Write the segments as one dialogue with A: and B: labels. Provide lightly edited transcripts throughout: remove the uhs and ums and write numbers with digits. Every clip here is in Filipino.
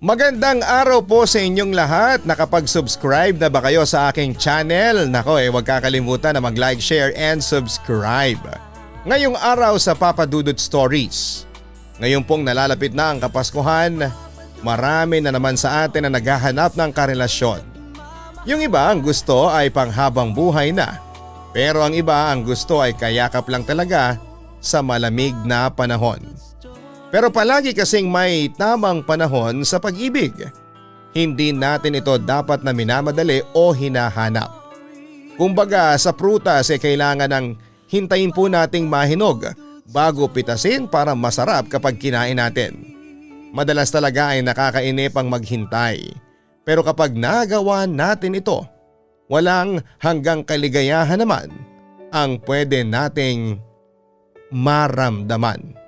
A: Magandang araw po sa inyong lahat. Nakapag-subscribe na ba kayo sa aking channel? Nako huwag kakalimutan na mag-like, share and subscribe. Ngayong araw sa Papa Dudut Stories. Ngayon pong nalalapit na ang Kapaskuhan, marami na naman sa atin na naghahanap ng karelasyon. Yung iba ang gusto ay panghabang buhay na. Pero ang iba ang gusto ay kayakap lang talaga sa malamig na panahon. Pero palagi kasing may tamang panahon sa pag-ibig. Hindi natin ito dapat na minamadali o hinahanap. Kumbaga sa prutas ay kailangan ng hintayin po nating mahinog bago pitasin para masarap kapag kinain natin. Madalas talaga ay nakakainip ang maghintay. Pero kapag nagawa natin ito, walang hanggang kaligayahan naman ang pwede nating maramdaman.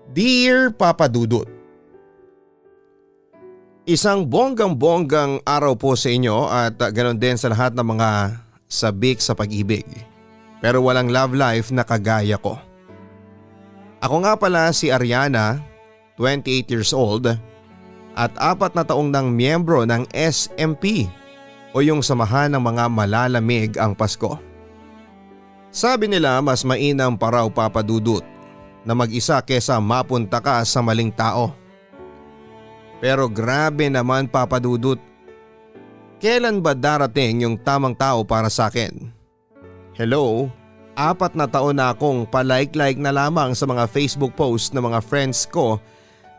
A: Dear Papa Dudut, isang bonggang-bonggang araw po sa inyo at ganoon din sa lahat ng mga sabik sa pag-ibig. Pero walang love life na kagaya ko. Ako nga pala si Ariana, 28 years old at 4 na taong nang miyembro ng SMP o yung samahan ng mga malalamig ang Pasko. Sabi nila mas mainam pa raw Papa Dudut na mag-isa kesa mapunta ka sa maling tao. Pero grabe naman Papa Dudut. Kailan ba darating yung tamang tao para sa akin? Hello, 4 na taon na akong palike-like na lamang sa mga Facebook posts ng mga friends ko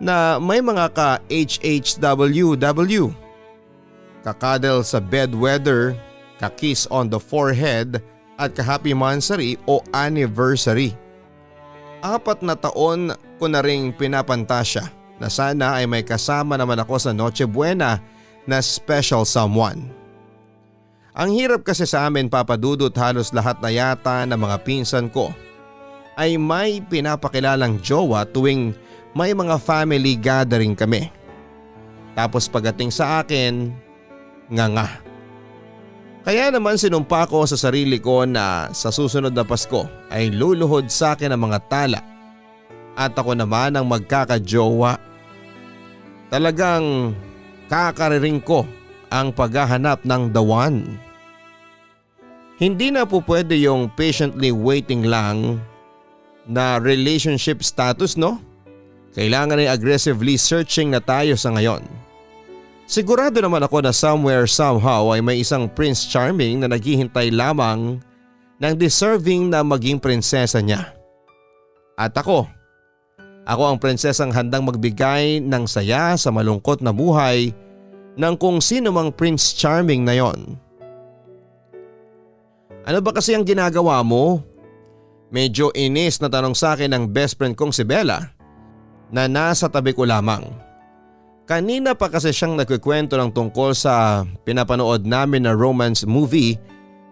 A: na may mga ka-HHWW. Kakadal sa bedweather, ka-kiss on the forehead at ka-happy mansary o anniversary. 4 na taon ko na ring pinapantasya na sana ay may kasama naman ako sa Noche Buena na special someone. Ang hirap kasi sa amin Papa Dudut, halos lahat na yata ng mga pinsan ko ay may pinapakilalang jowa tuwing may mga family gathering kami. Tapos pagdating sa akin, nga. Kaya naman sinumpa ko sa sarili ko na sa susunod na Pasko ay luluhod sa akin ang mga tala at ako naman ang magkakajowa. Talagang kakariring ko ang paghahanap ng the one. Hindi na po pwede yung patiently waiting lang na relationship status, no? Kailangan ay aggressively searching na tayo sa ngayon. Sigurado naman ako na somewhere somehow ay may isang Prince Charming na naghihintay lamang ng deserving na maging prinsesa niya. At ako ang prinsesang handang magbigay ng saya sa malungkot na buhay ng kung sino mang Prince Charming na yon. Ano ba kasi ang ginagawa mo? Medyo inis na tanong sa akin ng best friend kong si Bella na nasa tabi ko lamang. Kanina pa kasi siyang nagkukwento ng tungkol sa pinapanood namin na romance movie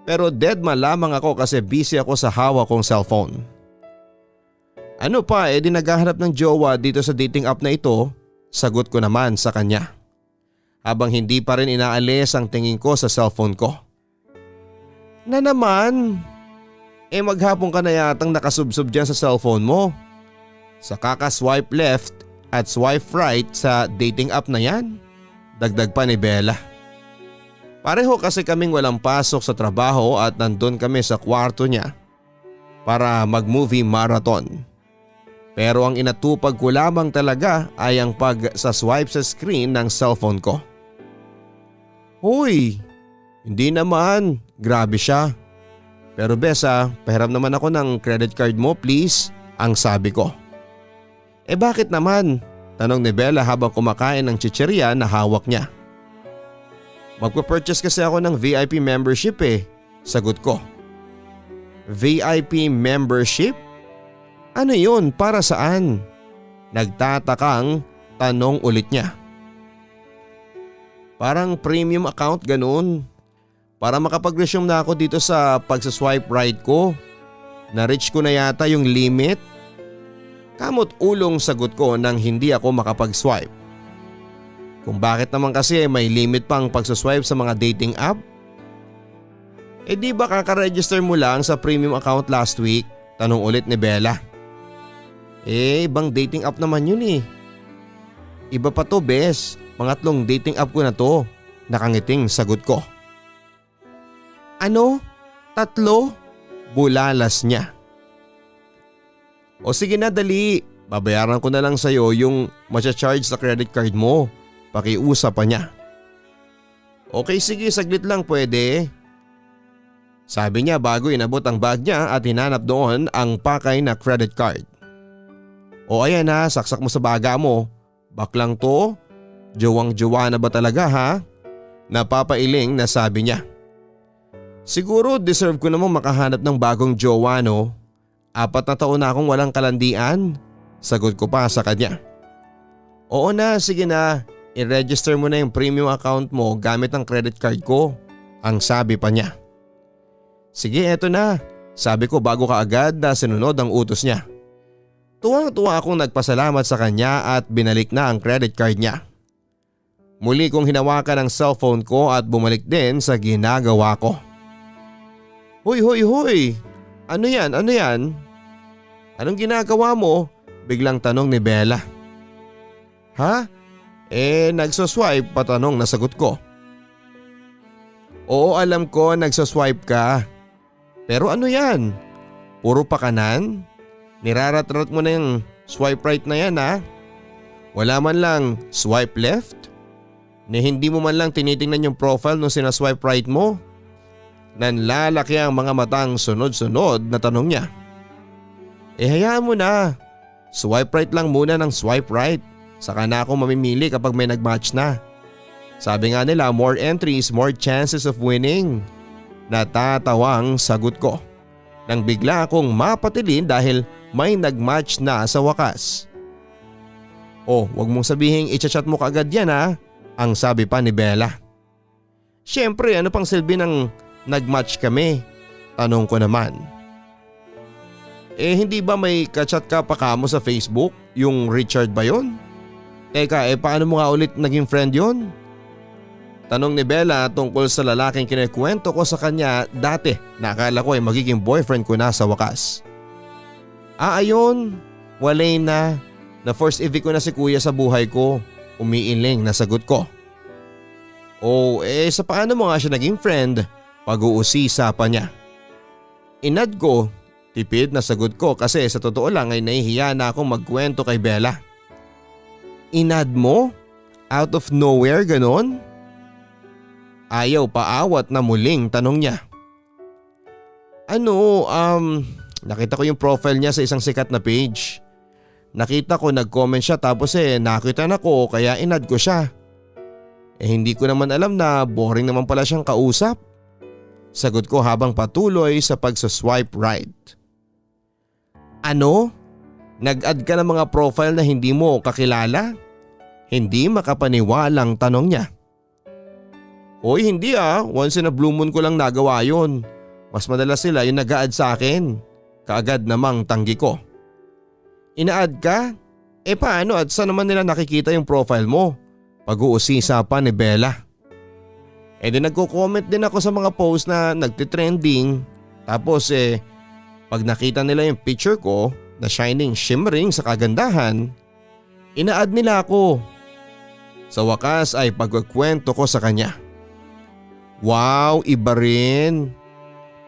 A: pero deadma lamang ako kasi busy ako sa hawak kong cellphone. Ano pa di naghahanap ng jowa dito sa dating app na ito, sagot ko naman sa kanya. Habang hindi pa rin inaalis ang tingin ko sa cellphone ko. Na naman? Maghapon ka na yatang nakasubsob dyan sa cellphone mo. Sa kaka-swipe left at swipe right sa dating app na yan, dagdag pa ni Bella. Pareho kasi kaming walang pasok sa trabaho at nandun kami sa kwarto niya para mag-movie marathon. Pero ang inatupag ko lamang talaga ay ang pag-swipe sa screen ng cellphone ko. Hoy, hindi naman, grabe siya. Pero Besa, pahiram naman ako ng credit card mo please, ang sabi ko. Bakit naman? Tanong ni Bella habang kumakain ng chichirya na hawak niya. Magpa-purchase kasi ako ng VIP membership sagot ko. VIP membership? Ano yun? Para saan? Nagtatakang tanong ulit niya. Parang premium account ganun. Para makapag-resume na ako dito sa pagsaswipe right ko. Na-reach ko na yata yung limit. Kamot ulong sagot ko nang hindi ako makapag-swipe. Kung bakit naman kasi may limit pang pagsaswipe sa mga dating app? Di ba kaka-register mo lang sa premium account last week? Tanong ulit ni Bella. Ibang dating app naman yun Iba pa to bes, pangatlong dating app ko na to. Nakangiting sagot ko. Ano? 3? Bulalas niya. O sige na dali, babayaran ko na lang sa'yo yung matcha-charge sa credit card mo. Pakiusap pa niya. Okay sige, saglit lang pwede. Sabi niya bago inabot ang bag niya at hinanap doon ang pakay na credit card. O ayan ha, saksak mo sa baga mo. Baklang to? Jowang-jowa na ba talaga ha? Napapailing na sabi niya. Siguro deserve ko namang makahanap ng bagong jowa no? 4 na taon na akong walang kalandian. Sagot ko pa sa kanya. Oo na, sige na. I-register mo na yung premium account mo gamit ang credit card ko. Ang sabi pa niya. Sige eto na. Sabi ko bago kaagad na sinunod ang utos niya. Tuwang-tuwa akong nagpasalamat sa kanya at binalik na ang credit card niya. Muli kong hinawakan ang cellphone ko at bumalik din sa ginagawa ko. Hoy! Ano yan? Anong ginagawa mo? Biglang tanong ni Bella. Ha? Nagsaswipe patanong na sagot ko. Oo alam ko nagsaswipe ka. Pero ano yan? Puro pa kanan? Nirarat-rat mo na yung swipe right na yan ha? Wala man lang swipe left? Ni hindi mo man lang tinitingnan yung profile nung sinaswipe right mo? Nanlalaki ang mga matang sunod-sunod na tanong niya. Hayaan mo na. Swipe right lang muna ng swipe right. Saka na ako mamimili kapag may nagmatch na. Sabi nga nila more entries, more chances of winning. Natatawang sagot ko. Nang bigla akong mapatilin dahil may nagmatch na sa wakas. Wag mong sabihing i-chat mo kaagad yan ha. Ang sabi pa ni Bella. Siyempre ano pang silbi ng nagmatch kami? Tanong ko naman. Hindi ba may kachat ka pa kamo sa Facebook? Yung Richard ba yun? Teka paano mo nga ulit naging friend yun? Tanong ni Bella tungkol sa lalaking kinikwento ko sa kanya dati na akala ko magiging boyfriend ko na sa wakas. Ayun. Walay na. Na first EV ko na si kuya sa buhay ko. Umiiling na sagot ko. Sa paano mo nga siya naging friend? Pag-uusisa pa niya. Inad ko, tipid na sagot ko kasi sa totoo lang ay nahihiya na akong magkwento kay Bella. Inad mo? Out of nowhere ganon? Ayaw paawat na muling tanong niya. Nakita ko yung profile niya sa isang sikat na page. Nakita ko nag-comment siya tapos nakita na ko kaya inad ko siya. Hindi ko naman alam na boring naman pala siyang kausap. Sagot ko habang patuloy sa pagsaswipe right. Ano? Nag-add ka ng mga profile na hindi mo kakilala? Hindi makapaniwalang tanong niya. Hindi once in a blue moon ko lang nagawa yun. Mas madalas sila yung nag-a-add sa akin. Kaagad namang tanggi ko. Ina-add ka? Paano at saan naman nila nakikita yung profile mo? Pag-uusisa pa ni Bella. Di nagko-comment din ako sa mga post na nagtitrending. Tapos pag nakita nila yung picture ko na shining shimmering sa kagandahan, ina-add nila ako. Sa wakas ay pagkukwento ko sa kanya. Wow, iba rin.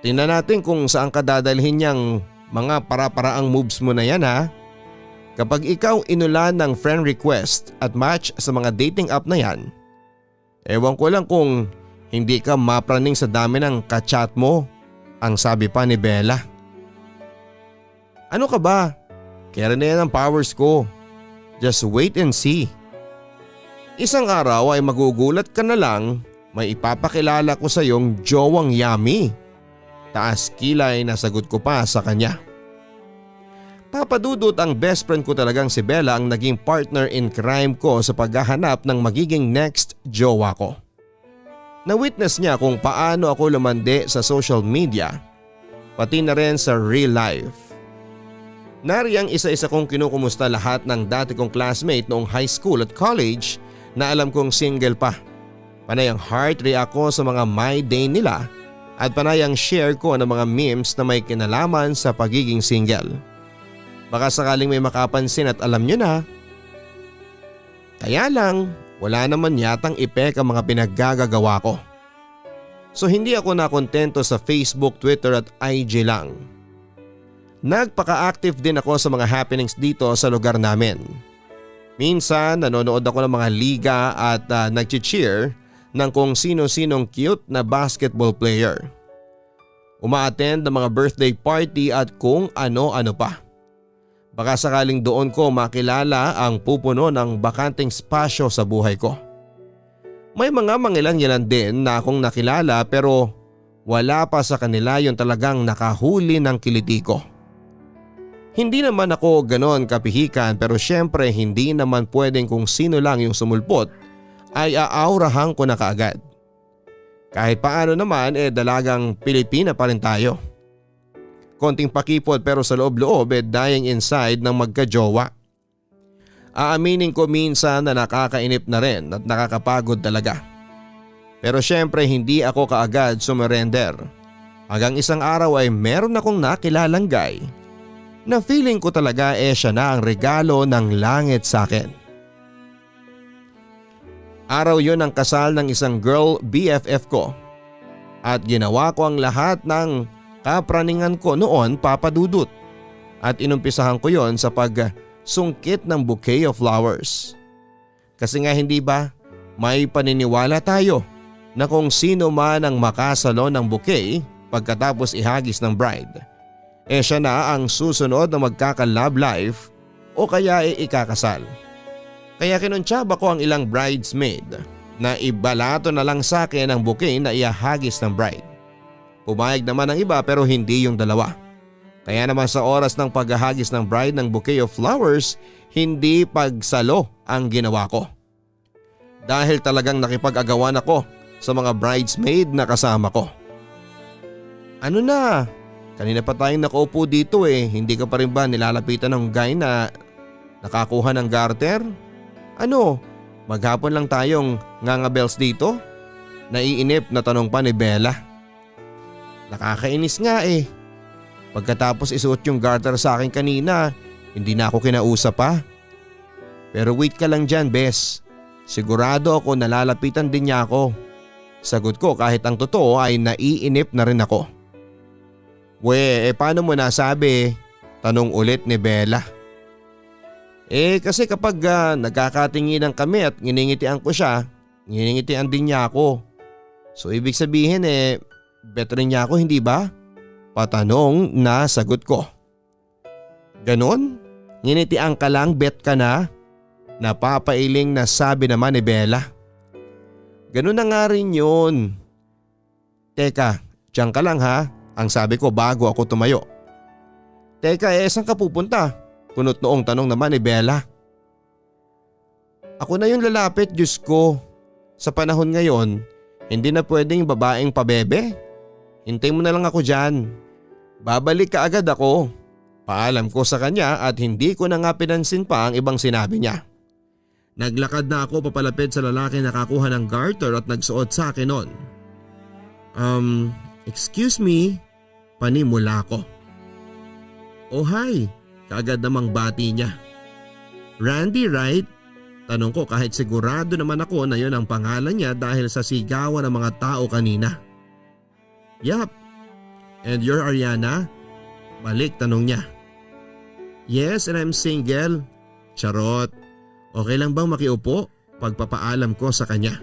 A: Tingnan natin kung saan ka dadalhin niyang mga para-paraang moves mo na yan ha. Kapag ikaw inulan ng friend request at match sa mga dating app na yan, ewan ko lang kung hindi ka mapraning sa dami ng kachat mo, ang sabi pa ni Bella. Ano ka ba? Kaya na yan ang powers ko. Just wait and see. Isang araw ay magugulat ka na lang, may ipapakilala ko sa iyong jowang yummy. Taas kilay na sagot ko pa sa kanya. Papadudot ang best friend ko talagang si Bella ang naging partner in crime ko sa paghahanap ng magiging next jowa ko. Na-witness niya kung paano ako lumande sa social media, pati na rin sa real life. Nariyang isa-isa kong kinukumusta lahat ng dati kong classmate noong high school at college na alam kong single pa. Panay ang heart react ko sa mga my day nila at panay ang share ko ng mga memes na may kinalaman sa pagiging single. Baka sakaling may makapansin at alam nyo na. Kaya lang wala naman yatang epek ang mga pinaggagawa ko. So hindi ako nakontento sa Facebook, Twitter at IG lang. Nagpaka-active din ako sa mga happenings dito sa lugar namin. Minsan nanonood ako ng mga liga at nag-cheer ng kung sino-sinong cute na basketball player. Uma-attend ng mga birthday party at kung ano-ano pa. Baka sakaling doon ko makilala ang pupuno ng bakanteng spasyo sa buhay ko. May mga mangilan-ngilan din na akong nakilala pero wala pa sa kanila yung talagang nakahuli ng kiliti ko. Hindi naman ako ganon kapihikan pero syempre hindi naman pwedeng kung sino lang yung sumulpot ay aaurahan ko na kaagad. Kahit paano naman dalagang Pilipina pa rin tayo. Konting pakipot pero sa loob-loob dying inside ng magkajowa. Aaminin ko minsan na nakakainip na rin at nakakapagod talaga. Pero syempre hindi ako kaagad sumurrender. Hanggang isang araw ay meron akong nakilalang guy na feeling ko talaga siya na ang regalo ng langit sa akin. Araw yon ang kasal ng isang girl BFF ko at ginawa ko ang lahat ng kapraningan ko noon, Papa Dudut, at inumpisahan ko yon sa pagsungkit ng bouquet of flowers. Kasi nga hindi ba may paniniwala tayo na kung sino man ang makasalo ng bouquet pagkatapos ihagis ng bride, siya na ang susunod na magkaka-love life o kaya ikakasal. Kaya kinuntsaba ko ang ilang bridesmaid na ibalato na lang sa akin ang bouquet na iahagis ng bride. Pumayag naman ang iba pero hindi yung dalawa. Kaya naman sa oras ng paghahagis ng bride ng bouquet of flowers, hindi pagsalo ang ginawa ko. Dahil talagang nakipag-agawan ako sa mga bridesmaid na kasama ko. Ano na? Kanina pa tayong nakaupo dito hindi ka pa rin ba nilalapitan ng guy na nakakuha ng garter? Ano, maghapon lang tayong ngangabels dito? Naiinip na tanong pa ni Bella. Nakakainis nga Pagkatapos isuot yung garter sa akin kanina, hindi na ako kinausap pa. Pero wait ka lang dyan, Bes. Sigurado ako nalalapitan din niya ako. Sagot ko kahit ang totoo ay naiinip na rin ako. Paano mo nasabi? Tanong ulit ni Bella. Kasi kapag nagkakatinginan kami at nginingitian ko siya, nginingitian din niya ako. So ibig sabihin better niya ako, hindi ba? Patanong na sagot ko. Ganon? Nginitian ka lang, bet ka na? Napapailing na sabi naman ni Bella. Ganon na nga rin yun. Teka, tiyan ka lang ha? Ang sabi ko bago ako tumayo. Teka saan ka pupunta? Kunot noong tanong naman ni Bella. Ako na yung lalapit, Diyos ko. Sa panahon ngayon, hindi na pwedeng babaeng pabebe. Hintay mo na lang ako dyan. Babalik ka agad ako. Paalam ko sa kanya at hindi ko na nga pinansin pa ang ibang sinabi niya. Naglakad na ako papalapit sa lalaki na nakakuha ng garter at nagsuot sa akin noon. Excuse me, panimula ko. Oh hi, kaagad namang bati niya. Randy, right? Tanong ko kahit sigurado naman ako na yun ang pangalan niya dahil sa sigawan ng mga tao kanina. Yup. And you're Ariana? Balik tanong niya. Yes, and I'm single. Charot. Okay lang bang makiupo? Pagpapaalam ko sa kanya.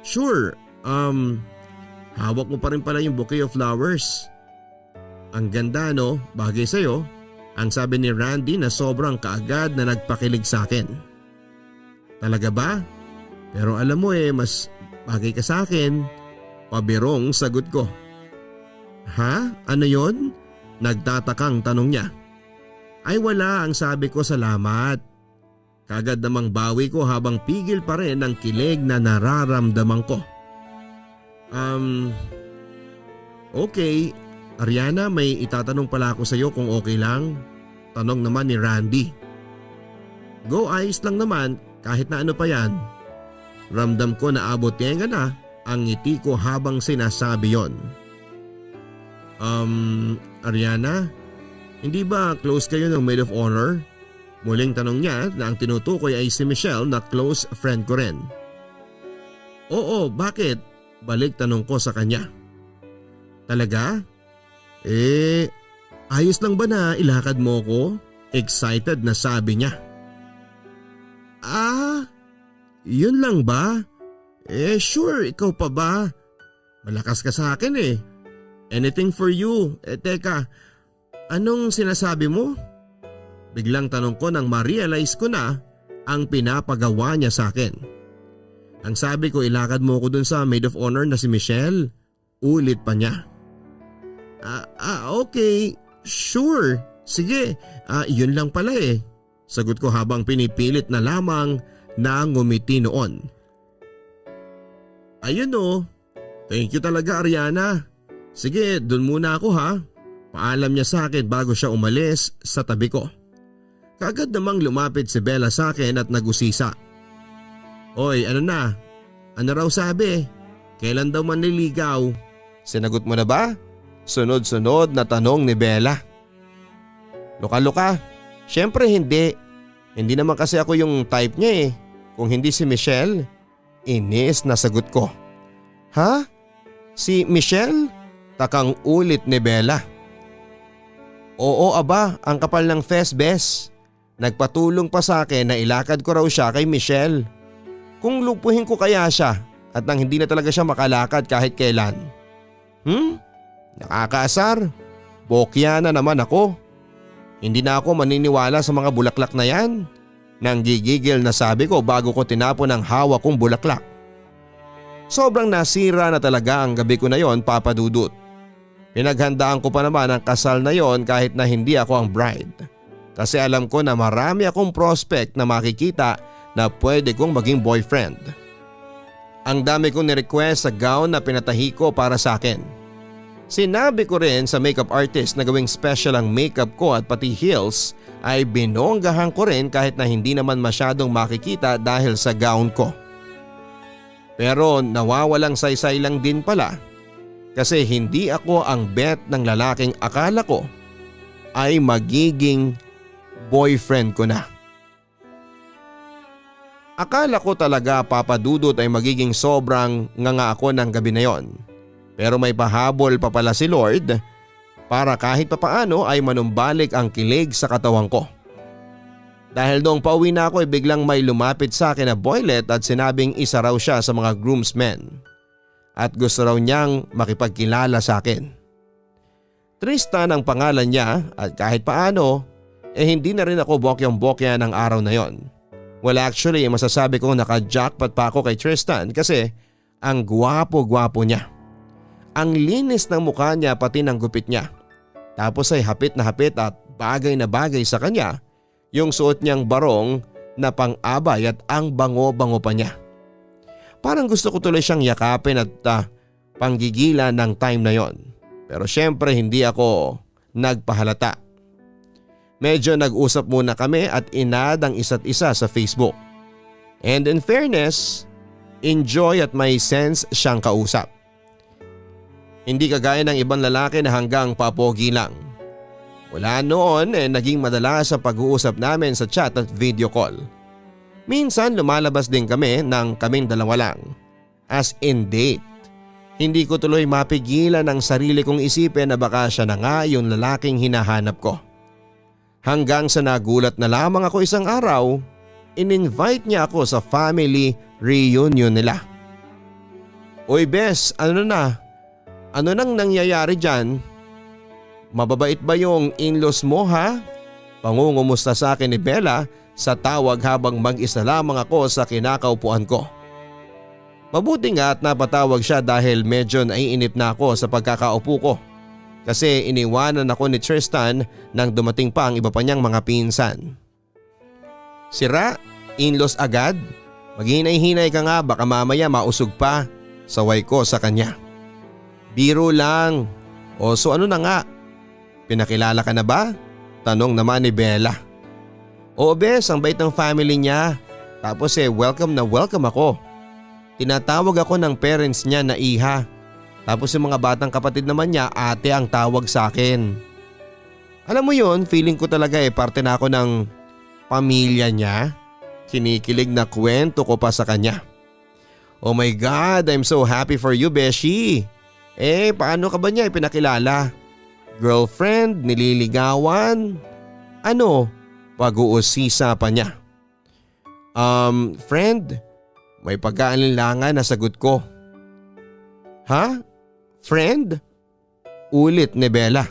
A: Sure. Hawak mo pa rin pala yung bouquet of flowers. Ang ganda no? Bagay sa'yo. Ang sabi ni Randy na sobrang kaagad na nagpakilig sa akin. Talaga ba? Pero alam mo mas bagay ka sa akin. Pabirong sagot ko. Ha? Ano yon? Nagtatakang tanong niya. Ay wala, ang sabi ko salamat. Kagad namang bawi ko habang pigil pa rin ang kilig na nararamdaman ko. Okay. Ariana, may itatanong pala ako sa iyo kung okay lang. Tanong naman ni Randy. Go, ayos lang naman kahit na ano pa yan. Ramdam ko na abot tenga na ang ngiti ko habang sinasabi yon. Ariana, hindi ba close kayo ng maid of honor? Muling tanong niya na ang tinutukoy ay si Michelle na close friend ko rin. Oo, bakit? Balik tanong ko sa kanya. Talaga? Ayos lang ba na ilakad mo ko? Excited na sabi niya. Yun lang ba? Sure, ikaw pa ba? Malakas ka sa akin eh. Anything for you. Teka, anong sinasabi mo? Biglang tanong ko nang ma-realize ko na ang pinapagawa niya sa akin. Ang sabi ko, ilakad mo ko dun sa maid of honor na si Michelle. Ulit pa niya. Okay, sure. Sige, yun lang pala eh. Sagot ko habang pinipilit na lamang na ngumiti noon. Ayun oh. Thank you talaga, Ariana. Sige, dun muna ako ha. Paalam niya sa akin bago siya umalis sa tabi ko. Kaagad namang lumapit si Bella sa akin at nagusisa. Oy, ano na? Ano raw sabi? Kailan daw manliligaw? Sinagot mo na ba? Sunod-sunod na tanong ni Bella. Luka-luka. Siyempre hindi. Hindi naman kasi ako yung type niya eh. Kung hindi si Michelle. Inis na sagot ko. Ha? Si Michelle? Takang ulit ni Bella. Oo aba, ang kapal ng bes. Nagpatulong pa sa akin na ilakad ko raw siya kay Michelle. Kung lupuhin ko kaya siya at nang hindi na talaga siya makalakad kahit kailan. Nakakaasar. Bokya na naman ako. Hindi na ako maniniwala sa mga bulaklak na yan. Nang gigigil na sabi ko bago ko tinapon ang hawak kong bulaklak. Sobrang nasira na talaga ang gabi ko na yon, Papa Dudut. Pinaghandaan ko pa naman ang kasal na yon kahit na hindi ako ang bride. Kasi alam ko na marami akong prospect na makikita na pwede kong maging boyfriend. Ang dami kong ni-request sa gown na pinatahi ko para sa akin. Sinabi ko rin sa makeup artist na gawing special ang makeup ko at pati heels ay binonggahan ko rin kahit na hindi naman masyadong makikita dahil sa gown ko. Pero nawawalang saysay lang din pala kasi hindi ako ang bet ng lalaking akala ko ay magiging boyfriend ko na. Akala ko talaga, Papa Dudut, ay magiging sobrang nganga ako ng gabi na yon. Pero may pahabol pa pala si Lord para kahit papaano ay manumbalik ang kilig sa katawan ko. Dahil noong pauwi na ako ay biglang may lumapit sa akin na boylet at sinabing isa raw siya sa mga groomsmen. At gusto raw niyang makipagkilala sa akin. Tristan ang pangalan niya at kahit paano hindi na rin ako bokyang-bokya ng araw na yon. Well, actually masasabi kong naka-jackpot pa ako kay Tristan kasi ang gwapo-gwapo niya. Ang linis ng mukha niya pati ng gupit niya. Tapos ay hapit na hapit at bagay na bagay sa kanya yung suot niyang barong na pang-abay at ang bango-bango pa niya. Parang gusto ko tuloy siyang yakapin at panggigilan ng time na yon. Pero syempre hindi ako nagpahalata. Medyo nag-usap muna kami at inad ang isa't isa sa Facebook. And in fairness, enjoy at may sense siyang kausap. Hindi kagaya ng ibang lalaki na hanggang papogi lang. Wala noon naging madalas sa pag-uusap namin sa chat at video call. Minsan lumalabas din kami ng kaming dalawa lang. As in date. Hindi ko tuloy mapigilan ang sarili kong isipin na baka siya na nga yung lalaking hinahanap ko. Hanggang sa nagulat na lamang ako isang araw, in-invite niya ako sa family reunion nila. Uy bes, ano na? Ano nang nangyayari dyan? Mababait ba yung in-laws mo ha? Pangungumusta sa akin ni Bella sa tawag habang mag-isa lamang ako sa kinakaupuan ko. Mabuti nga at napatawag siya dahil medyo naiinip na ako sa pagkakaupo ko. Kasi iniwanan ako ni Tristan nang dumating pa ang iba pa niyang mga pinsan. Sira, in-laws agad? Maghinay-hinay ka nga baka mamaya mausog pa. Saway ko sa kanya. Biro lang. O so ano na nga? Pinakilala ka na ba? Tanong naman ni Bella. Oo bes, ang bait ng family niya. Tapos welcome na welcome ako. Tinatawag ako ng parents niya na iha. Tapos yung mga batang kapatid naman niya ate ang tawag sa akin. Alam mo yun, feeling ko talaga parte na ako ng Pamilya niya? Kinikilig na kwento ko pa sa kanya. Oh my God, I'm so happy for you, Beshi. Paano ka ba niya ipinakilala? Girlfriend, nililigawan? Ano? Pag-uusisa pa niya. Friend, may pagkaalinlangan na sagot ko. Ha? Friend? Ulit ni Bella.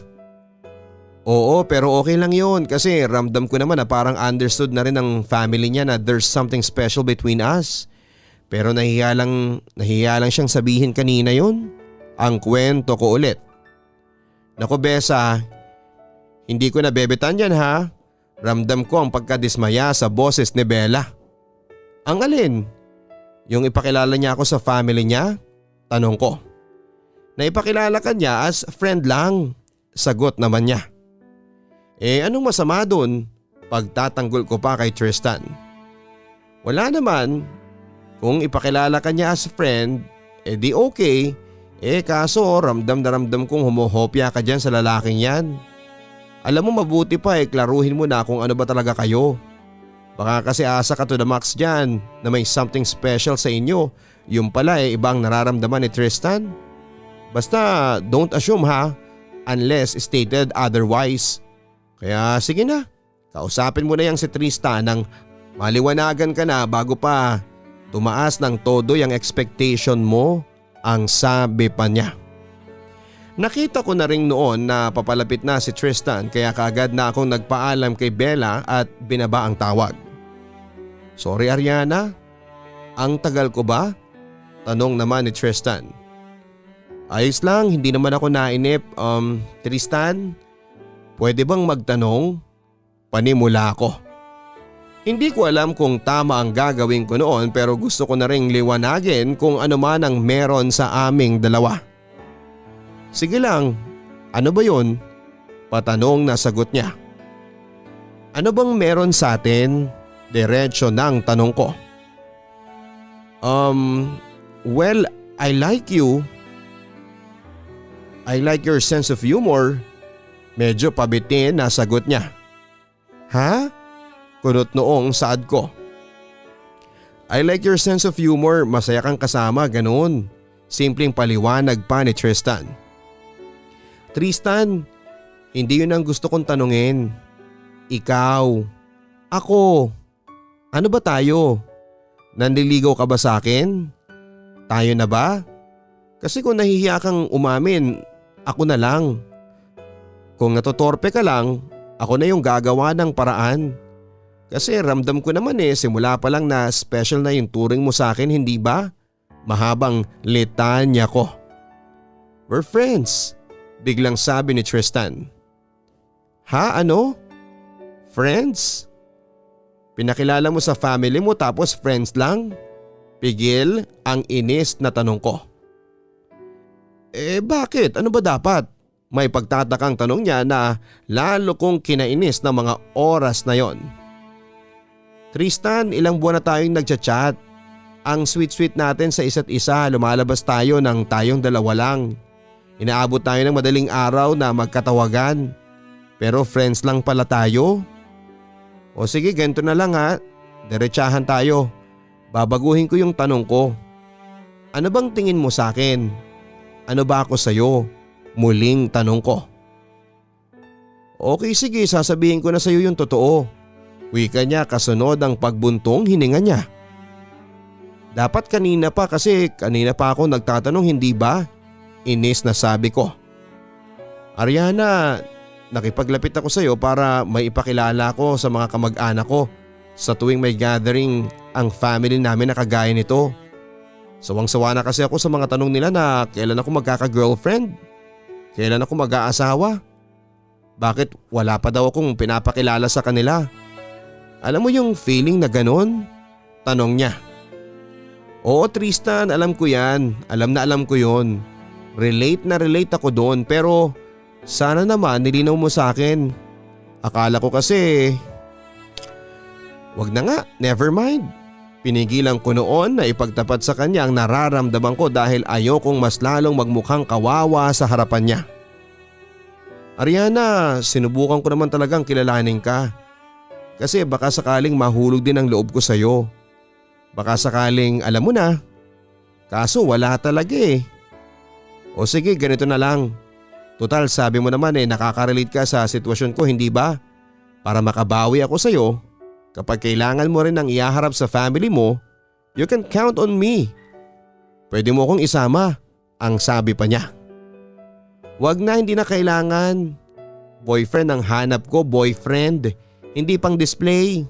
A: Oo, pero okay lang yun kasi ramdam ko naman na parang understood na rin ng family niya na there's something special between us. Pero nahiya lang siyang sabihin kanina yun. Ang kwento ko ulit. Naku Besa, hindi ko nabebetan yan ha. Ramdam ko ang pagkadismaya sa boses ni Bella. Ang alin? Yung ipakilala niya ako sa family niya? Tanong ko. Naipakilala ka niya as friend lang. Sagot naman niya. Anong masama dun? Pagtatanggol ko pa kay Tristan. Wala naman. Kung ipakilala ka niya as friend, di okay. Kaso ramdam na ramdam kong humuhopya ka dyan sa lalaking yan. Alam mo mabuti pa klaruhin mo na kung ano ba talaga kayo. Baka kasi asa ka to the max dyan na may something special sa inyo. Yung pala ibang nararamdaman ni Tristan. Basta don't assume ha, unless stated otherwise. Kaya sige na, kausapin mo na yang si Tristan nang maliwanagan ka na bago pa tumaas ng todo yung expectation mo, ang sabi pa niya. Nakita ko na rin noon na papalapit na si Tristan kaya kaagad na akong nagpaalam kay Bella at binaba ang tawag. Sorry Ariana, ang tagal ko ba? Tanong naman ni Tristan. Ayos lang, hindi naman ako nainip. Tristan, pwede bang magtanong? Panimula ko. Hindi ko alam kung tama ang gagawin ko noon pero gusto ko na ring liwanagin kung ano man ang meron sa aming dalawa. Sige lang, ano ba yun? Patanong na sagot niya. Ano bang meron sa atin? Diretso ng tanong ko. Well, I like you. I like your sense of humor. Medyo pabitin na sagot niya. Ha? Kunot noong saad ko. I like your sense of humor, masaya kang kasama, ganun. Simpleng paliwanag pa ni Tristan. Tristan, hindi yun ang gusto kong tanungin. Ikaw, ako, ano ba tayo? Nanliligaw ka ba sa akin? Tayo na ba? Kasi kung nahihiya kang umamin, ako na lang. Kung natotorpe ka lang, ako na yung gagawa ng paraan. Kasi ramdam ko naman simula pa lang na special na yung turing mo sa akin, hindi ba? Mahabang litanya ko. We're friends, biglang sabi ni Tristan. Ha, ano? Friends? Pinakilala mo sa family mo tapos friends lang? Pigil ang inis na tanong ko. Bakit? Ano ba dapat? May pagtatakang tanong niya na lalo kong kinainis ng mga oras na yon. Tristan, ilang buwan na tayong nagchat-chat. Ang sweet-sweet natin sa isa't isa, lumalabas tayo ng tayong dalawa lang. Inaabot tayo ng madaling araw na magkatawagan. Pero friends lang pala tayo. O sige, ganito na lang ha. Diretsahan tayo. Babaguhin ko yung tanong ko. Ano bang tingin mo sa akin? Ano ba ako sa'yo? Muling tanong ko. Okay sige, sasabihin ko na sa'yo yung totoo. Wika niya kasunod ang pagbuntong hininga niya. Dapat kanina pa kasi kanina pa ako nagtatanong, hindi ba? Inis na sabi ko. Ariana, nakipaglapit ako sa iyo para may ipakilala ko sa mga kamag-anak ko sa tuwing may gathering ang family namin na kagaya nito. Sawang-sawa na kasi ako sa mga tanong nila na kailan ako magkaka-girlfriend? Kailan ako mag-aasawa? Bakit wala pa daw akong pinapakilala sa kanila? Alam mo yung feeling na ganon? Tanong niya. Oo Tristan, alam ko yan. Alam na alam ko yon. Relate na relate ako doon pero sana naman nilinaw mo sa akin. Akala ko kasi… Wag na nga, never mind. Pinigilan ko noon na ipagtapat sa kanya ang nararamdaman ko dahil ayokong mas lalong magmukhang kawawa sa harapan niya. Ariana, sinubukan ko naman talagang kilalanin ka. Kasi baka sakaling mahulog din ang loob ko sa'yo. Baka sakaling alam mo na. Kaso wala talaga eh. O sige, ganito na lang. Total, sabi mo naman nakaka-relate ka sa sitwasyon ko, hindi ba? Para makabawi ako sa'yo, kapag kailangan mo rin ng ihaharap sa family mo, you can count on me. Pwede mo akong isama, ang sabi pa niya. Wag na, hindi na kailangan. Boyfriend ang hanap ko, boyfriend. Hindi pang display.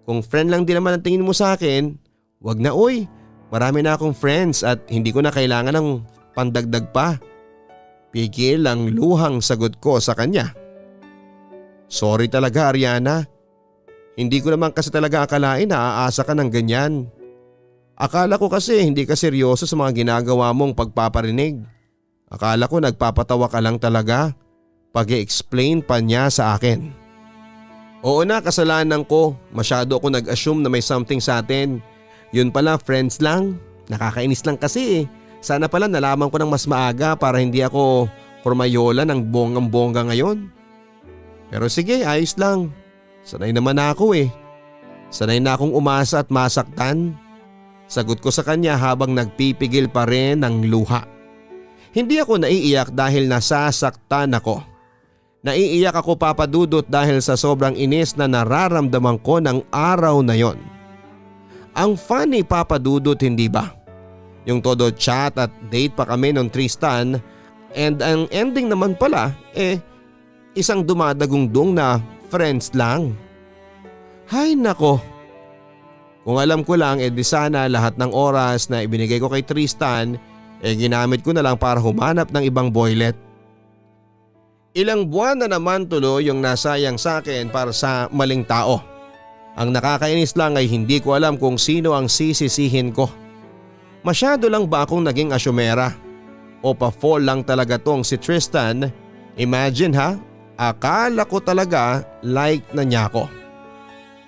A: Kung friend lang din naman ang tingin mo sa akin, wag na oy. Marami na akong friends at hindi ko na kailangan ng pandagdag pa. Pigil ang luhang sagot ko sa kanya. Sorry talaga, Ariana. Hindi ko naman kasi talaga akalain na aasa ka ng ganyan. Akala ko kasi hindi ka seryoso sa mga ginagawa mong pagpaparinig. Akala ko nagpapatawa ka lang talaga. Pag-i-explain pa niya sa akin. Oo na, kasalanan ko. Masyado ako nag-assume na may something sa atin. Yun pala, friends lang. Nakakainis lang kasi eh. Sana pala nalaman ko ng mas maaga para hindi ako formayola ng bonggang-bongga ngayon. Pero sige, ayos lang. Sanay naman ako eh. Sanay na akong umasa at masaktan. Sagot ko sa kanya habang nagpipigil pa rin ng luha. Hindi ako naiiyak dahil nasasaktan ako. Naiiyak ako, Papa Dudut, dahil sa sobrang inis na nararamdaman ko ng araw na yon. Ang funny, Papa Dudut, hindi ba? Yung todo chat at date pa kami nung Tristan, and ang ending naman pala isang dumadagungdong na friends lang. Hay nako. Kung alam ko lang di sana lahat ng oras na ibinigay ko kay Tristan ginamit ko na lang para humanap ng ibang boylet. Ilang buwan na naman tuloy yung nasayang sa akin para sa maling tao. Ang nakakainis lang ay hindi ko alam kung sino ang sisisihin ko. Masyado lang ba akong naging asyumera? O pa-fall lang talaga tong si Tristan? Imagine ha, akala ko talaga like na niya ako.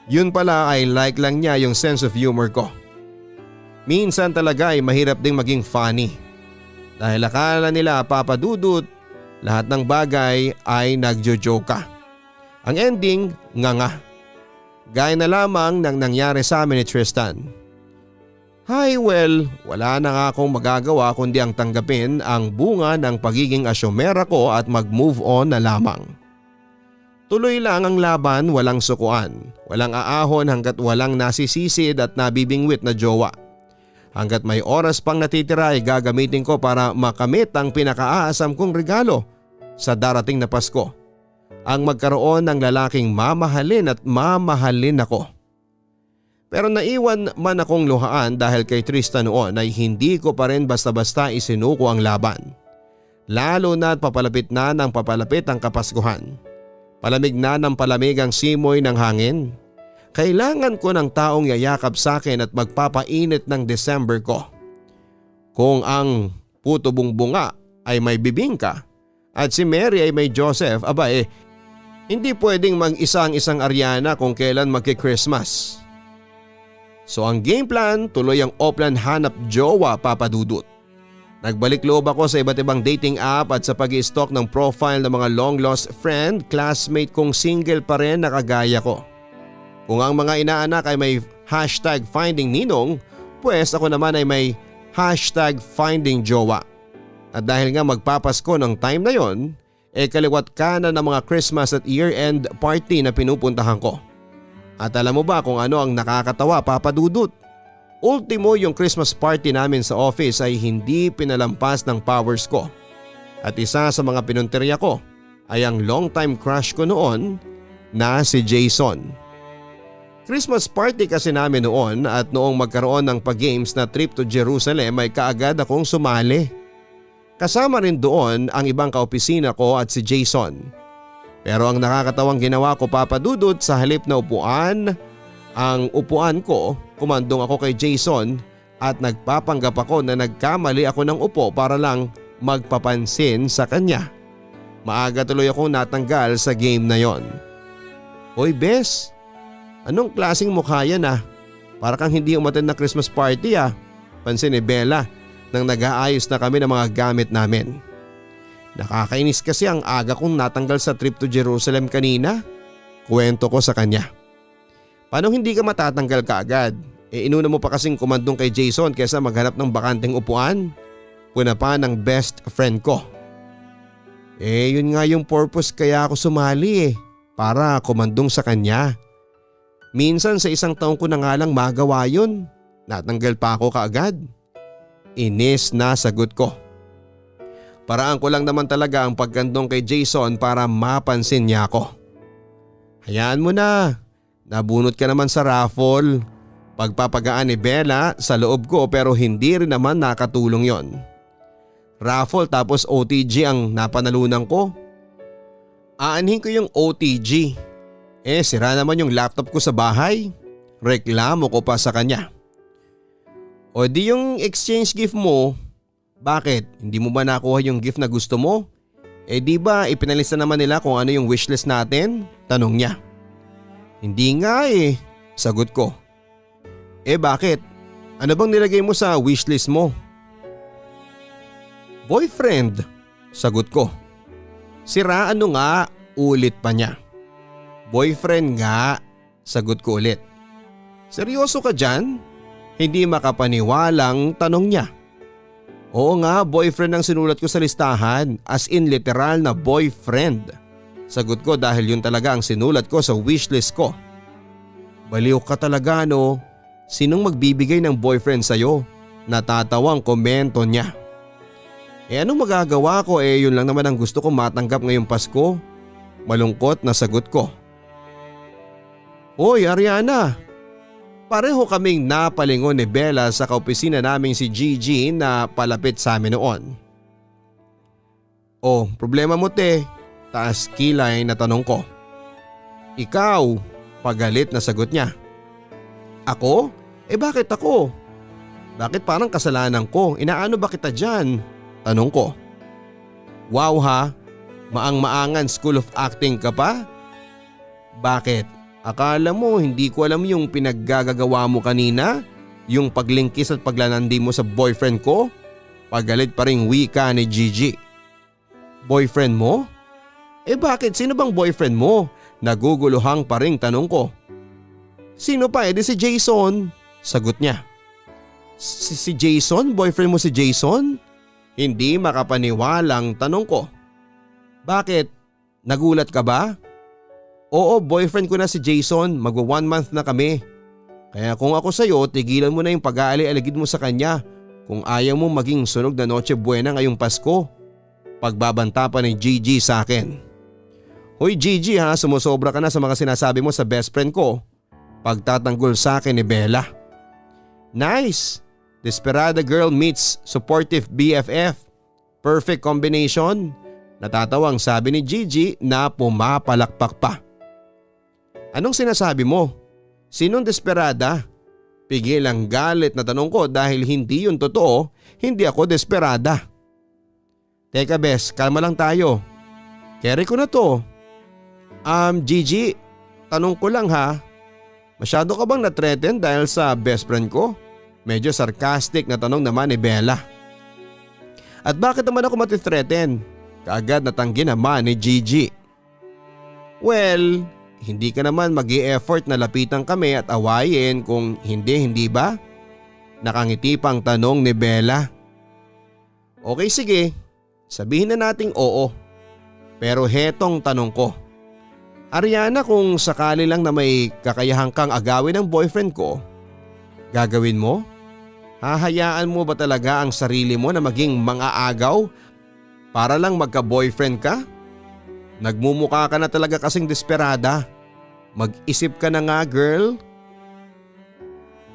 A: Yun pala ay like lang niya yung sense of humor ko. Minsan talaga ay mahirap ding maging funny. Dahil akala nila, Papa Dudut, lahat ng bagay ay nagjo-joke ka. Ang ending, nga. Gaya na lamang ng nangyari sa amin ni Tristan. Hi, well, wala na nga akong magagawa kundi ang tanggapin ang bunga ng pagiging asyomera ko at mag-move on na lamang. Tuloy lang ang laban, walang sukuan, walang aahon hanggat walang nasisisid at nabibingwit na jowa. Hanggat may oras pang natitira ay gagamitin ko para makamit ang pinakaaasam kong regalo sa darating na Pasko. Ang magkaroon ng lalaking mamahalin at mamahalin ako. Pero naiwan man akong luhaan dahil kay Tristan noon ay hindi ko pa rin basta-basta isinuko ang laban. Lalo na't papalapit na ng papalapit ang Kapaskuhan. Palamig na ng palamig ang simoy ng hangin. Kailangan ko ng taong yayakap sa akin at magpapainit ng December ko. Kung ang puto bungbunga ay may bibingka at si Mary ay may Joseph, hindi pwedeng mag-isa ang isang Ariana kung kailan magki-Christmas. So ang game plan, tuloy ang offline hanap jowa, Papa Dudut. Nagbalik loob ako sa iba't ibang dating app at sa pag-i-stalk ng profile ng mga long lost friend, classmate kong single pa rin na kagaya ko. Kung ang mga inaanak ay may hashtag finding ninong, pues ako naman ay may hashtag finding jowa. At dahil nga magpapasko ng time na yon, kaliwat kanan ng mga Christmas at year-end party na pinupuntahan ko. At alam mo ba kung ano ang nakakatawa, Papa Dudut? Ultimo yung Christmas party namin sa office ay hindi pinalampas ng powers ko. At isa sa mga pinunteriya ko ay ang long-time crush ko noon na si Jason. Christmas party kasi namin noon at noong magkaroon ng pag-games na trip to Jerusalem ay kaagad akong sumali. Kasama rin doon ang ibang kaopisina ko at si Jason. Pero ang nakakatawang ginawa ko, Papa Dudut, sa halip na upuan, ang upuan ko, kumandong ako kay Jason at nagpapanggap ako na nagkamali ako ng upo para lang magpapansin sa kanya. Maaga tuloy akong natanggal sa game na yon. Hoy Bes, anong klaseng mukha yan Para kang hindi umattend na Christmas party Pansin ni Bella nang nag-aayos na kami ng mga gamit namin. Nakakainis kasi ang aga kong natanggal sa trip to Jerusalem kanina. Kwento ko sa kanya. Paano hindi ka matatanggal kaagad? Inuna mo pa kasing kumandong kay Jason kaysa maghanap ng bakanteng upuan. Puna pa ng best friend ko. Yun nga yung purpose kaya ako sumali para kumandong sa kanya. Minsan sa isang taon ko na nga lang magawa yun. Natanggal pa ako kaagad. Inis na sagot ko. Paraan ko lang naman talaga ang pagkandong kay Jason para mapansin niya ako. Hayaan mo na. Nabunot ka naman sa raffle. Pagpapagaan ni Bella sa loob ko pero hindi rin naman nakatulong yon. Raffle tapos OTG ang napanalunan ko. Aanhin ko yung OTG. Sira naman yung laptop ko sa bahay. Reklamo ko pa sa kanya. O di yung exchange gift mo, bakit? Hindi mo ba nakuha yung gift na gusto mo? Di ba ipinalista naman nila kung ano yung wishlist natin? Tanong niya. Hindi nga sagot ko. Bakit? Ano bang nilagay mo sa wishlist mo? Boyfriend, sagot ko. Sira ano nga, ulit pa niya. Boyfriend nga, sagot ko ulit. Seryoso ka dyan? Hindi makapaniwalang tanong niya. Oo nga, boyfriend ang sinulat ko sa listahan, as in literal na boyfriend. Sagot ko dahil yun talaga ang sinulat ko sa wishlist ko. Baliw ka talaga no? Sinong magbibigay ng boyfriend sa'yo? Natatawang komento niya. Anong magagawa ko yun lang naman ang gusto ko matanggap ngayong Pasko. Malungkot na sagot ko. Hoy Ariana, pareho kaming napalingon ni Bella sa kaopisina naming si Gigi na palapit sa amin noon. Problema mo te, taas kilay na tanong ko. Ikaw, pagalit na sagot niya. Ako? Bakit ako? Bakit parang kasalanan ko? Inaano ba kita dyan? Tanong ko. Wow ha, maang-maangan School of Acting ka pa? Bakit? Akala mo hindi ko alam yung pinaggagawa mo kanina? Yung paglingkis at paglalandi mo sa boyfriend ko? Pagalit pa ring wika ni Gigi. Boyfriend mo? Bakit? Sino bang boyfriend mo? Naguguluhang pa ring tanong ko. Sino pa? Si Jason. Sagot niya. Si Jason? Boyfriend mo si Jason? Hindi makapaniwalang tanong ko. Bakit? Nagulat ka ba? Oo, boyfriend ko na si Jason. Magwa 1 month na kami. Kaya kung ako sa'yo, tigilan mo na yung pag-aali-aligid mo sa kanya kung ayaw mo maging sunog na Noche Buena ngayong Pasko. Pagbabanta pa ni Gigi sa akin. Hoy Gigi ha, sumusobra ka na sa mga sinasabi mo sa best friend ko. Pagtatanggol sa akin ni Bella. Nice! Desperada girl meets supportive BFF. Perfect combination. Natatawang sabi ni Gigi na pumapalakpak pa. Anong sinasabi mo? Sinong desperada? Pigil ang galit na tanong ko dahil hindi yun totoo, hindi ako desperada. Teka bes, kalma lang tayo. Carry ko na to. Gigi, tanong ko lang ha. Masyado ka bang na-threaten dahil sa best friend ko? Medyo sarcastic na tanong naman ni Bella. At bakit naman ako matithreaten? Kaagad natanggi naman ni Gigi. Well, hindi ka naman mag-i-effort na lapitan kami at awayin kung hindi ba? Nakangiti pang tanong ni Bella. Okay sige, sabihin na nating oo. Pero hetong tanong ko. Ariana, kung sakali lang na may kakayahan kang agawin ng boyfriend ko, gagawin mo? Hahayaan mo ba talaga ang sarili mo na maging mga agaw para lang magka-boyfriend ka? Nagmumukha ka na talaga kasing desperada. Mag-isip ka na nga girl.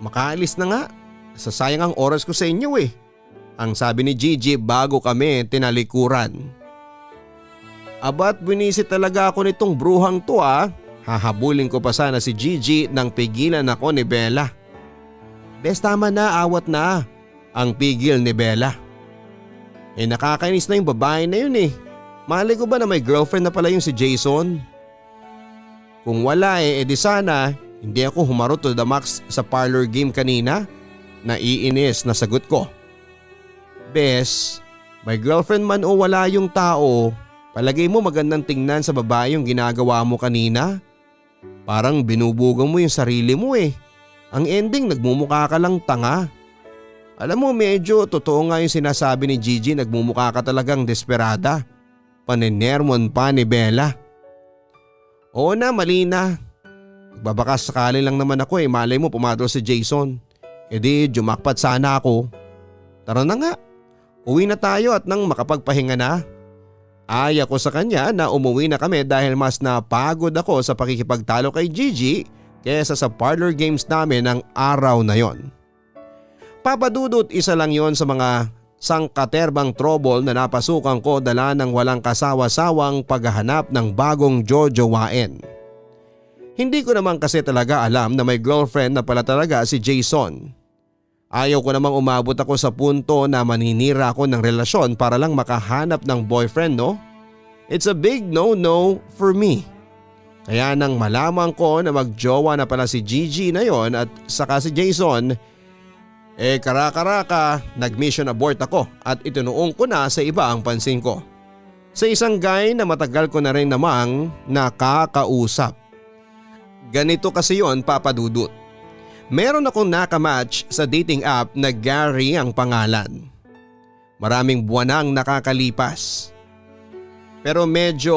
A: Makaalis na nga. Sasayang ang oras ko sa inyo ang sabi ni Gigi bago kami tinalikuran. Abat binisit talaga ako nitong bruhang to Hahabulin ko pa sana si Gigi nang pigilan ako ni Bella. Bes tama na, awat na. Ang pigil ni Bella. Nakakainis na yung babae na yun Malay ko ba na may girlfriend na pala yung si Jason? Kung wala edi sana hindi ako humarot to the max sa parlor game kanina. Naiinis na sagot ko. Bes, may girlfriend man o wala yung tao, palagay mo magandang tingnan sa babae yung ginagawa mo kanina? Parang binubugang mo yung sarili mo eh. Ang ending nagmumukha ka lang tanga. Alam mo medyo totoo nga yung sinasabi ni Gigi, nagmumukha ka talagang desperada. Paninermon pa ni Bella. Oo na, mali na. Magbabakas sakali lang naman ako eh, malay mo pumadol si Jason. E di jumakpat sana ako. Tara na nga, uwi na tayo at nang makapagpahinga na. Aya ko sa kanya na umuwi na kami dahil mas napagod ako sa pakikipagtalo kay Gigi kaysa sa parlor games namin ng araw na yon. Papadudot, isa lang yon sa mga sangkaterbang trouble na napasukan ko dala ng walang kasawa-sawang paghahanap ng bagong jojowain. Hindi ko naman kasi talaga alam na may girlfriend na pala talaga si Jason. Ayaw ko namang umabot ako sa punto na maninira ako ng relasyon para lang makahanap ng boyfriend, no? It's a big no-no for me. Kaya nang malaman ko na magjowa na pala si Gigi na yon at saka si Jason, kara-karaka nag-mission abort ako at itinuong ko na sa iba ang pansin ko. Sa isang guy na matagal ko na rin namang nakakausap. Ganito kasi yon, papadudot. Meron akong nakamatch sa dating app na Gary ang pangalan. Maraming buwan nang nakakalipas. Pero medyo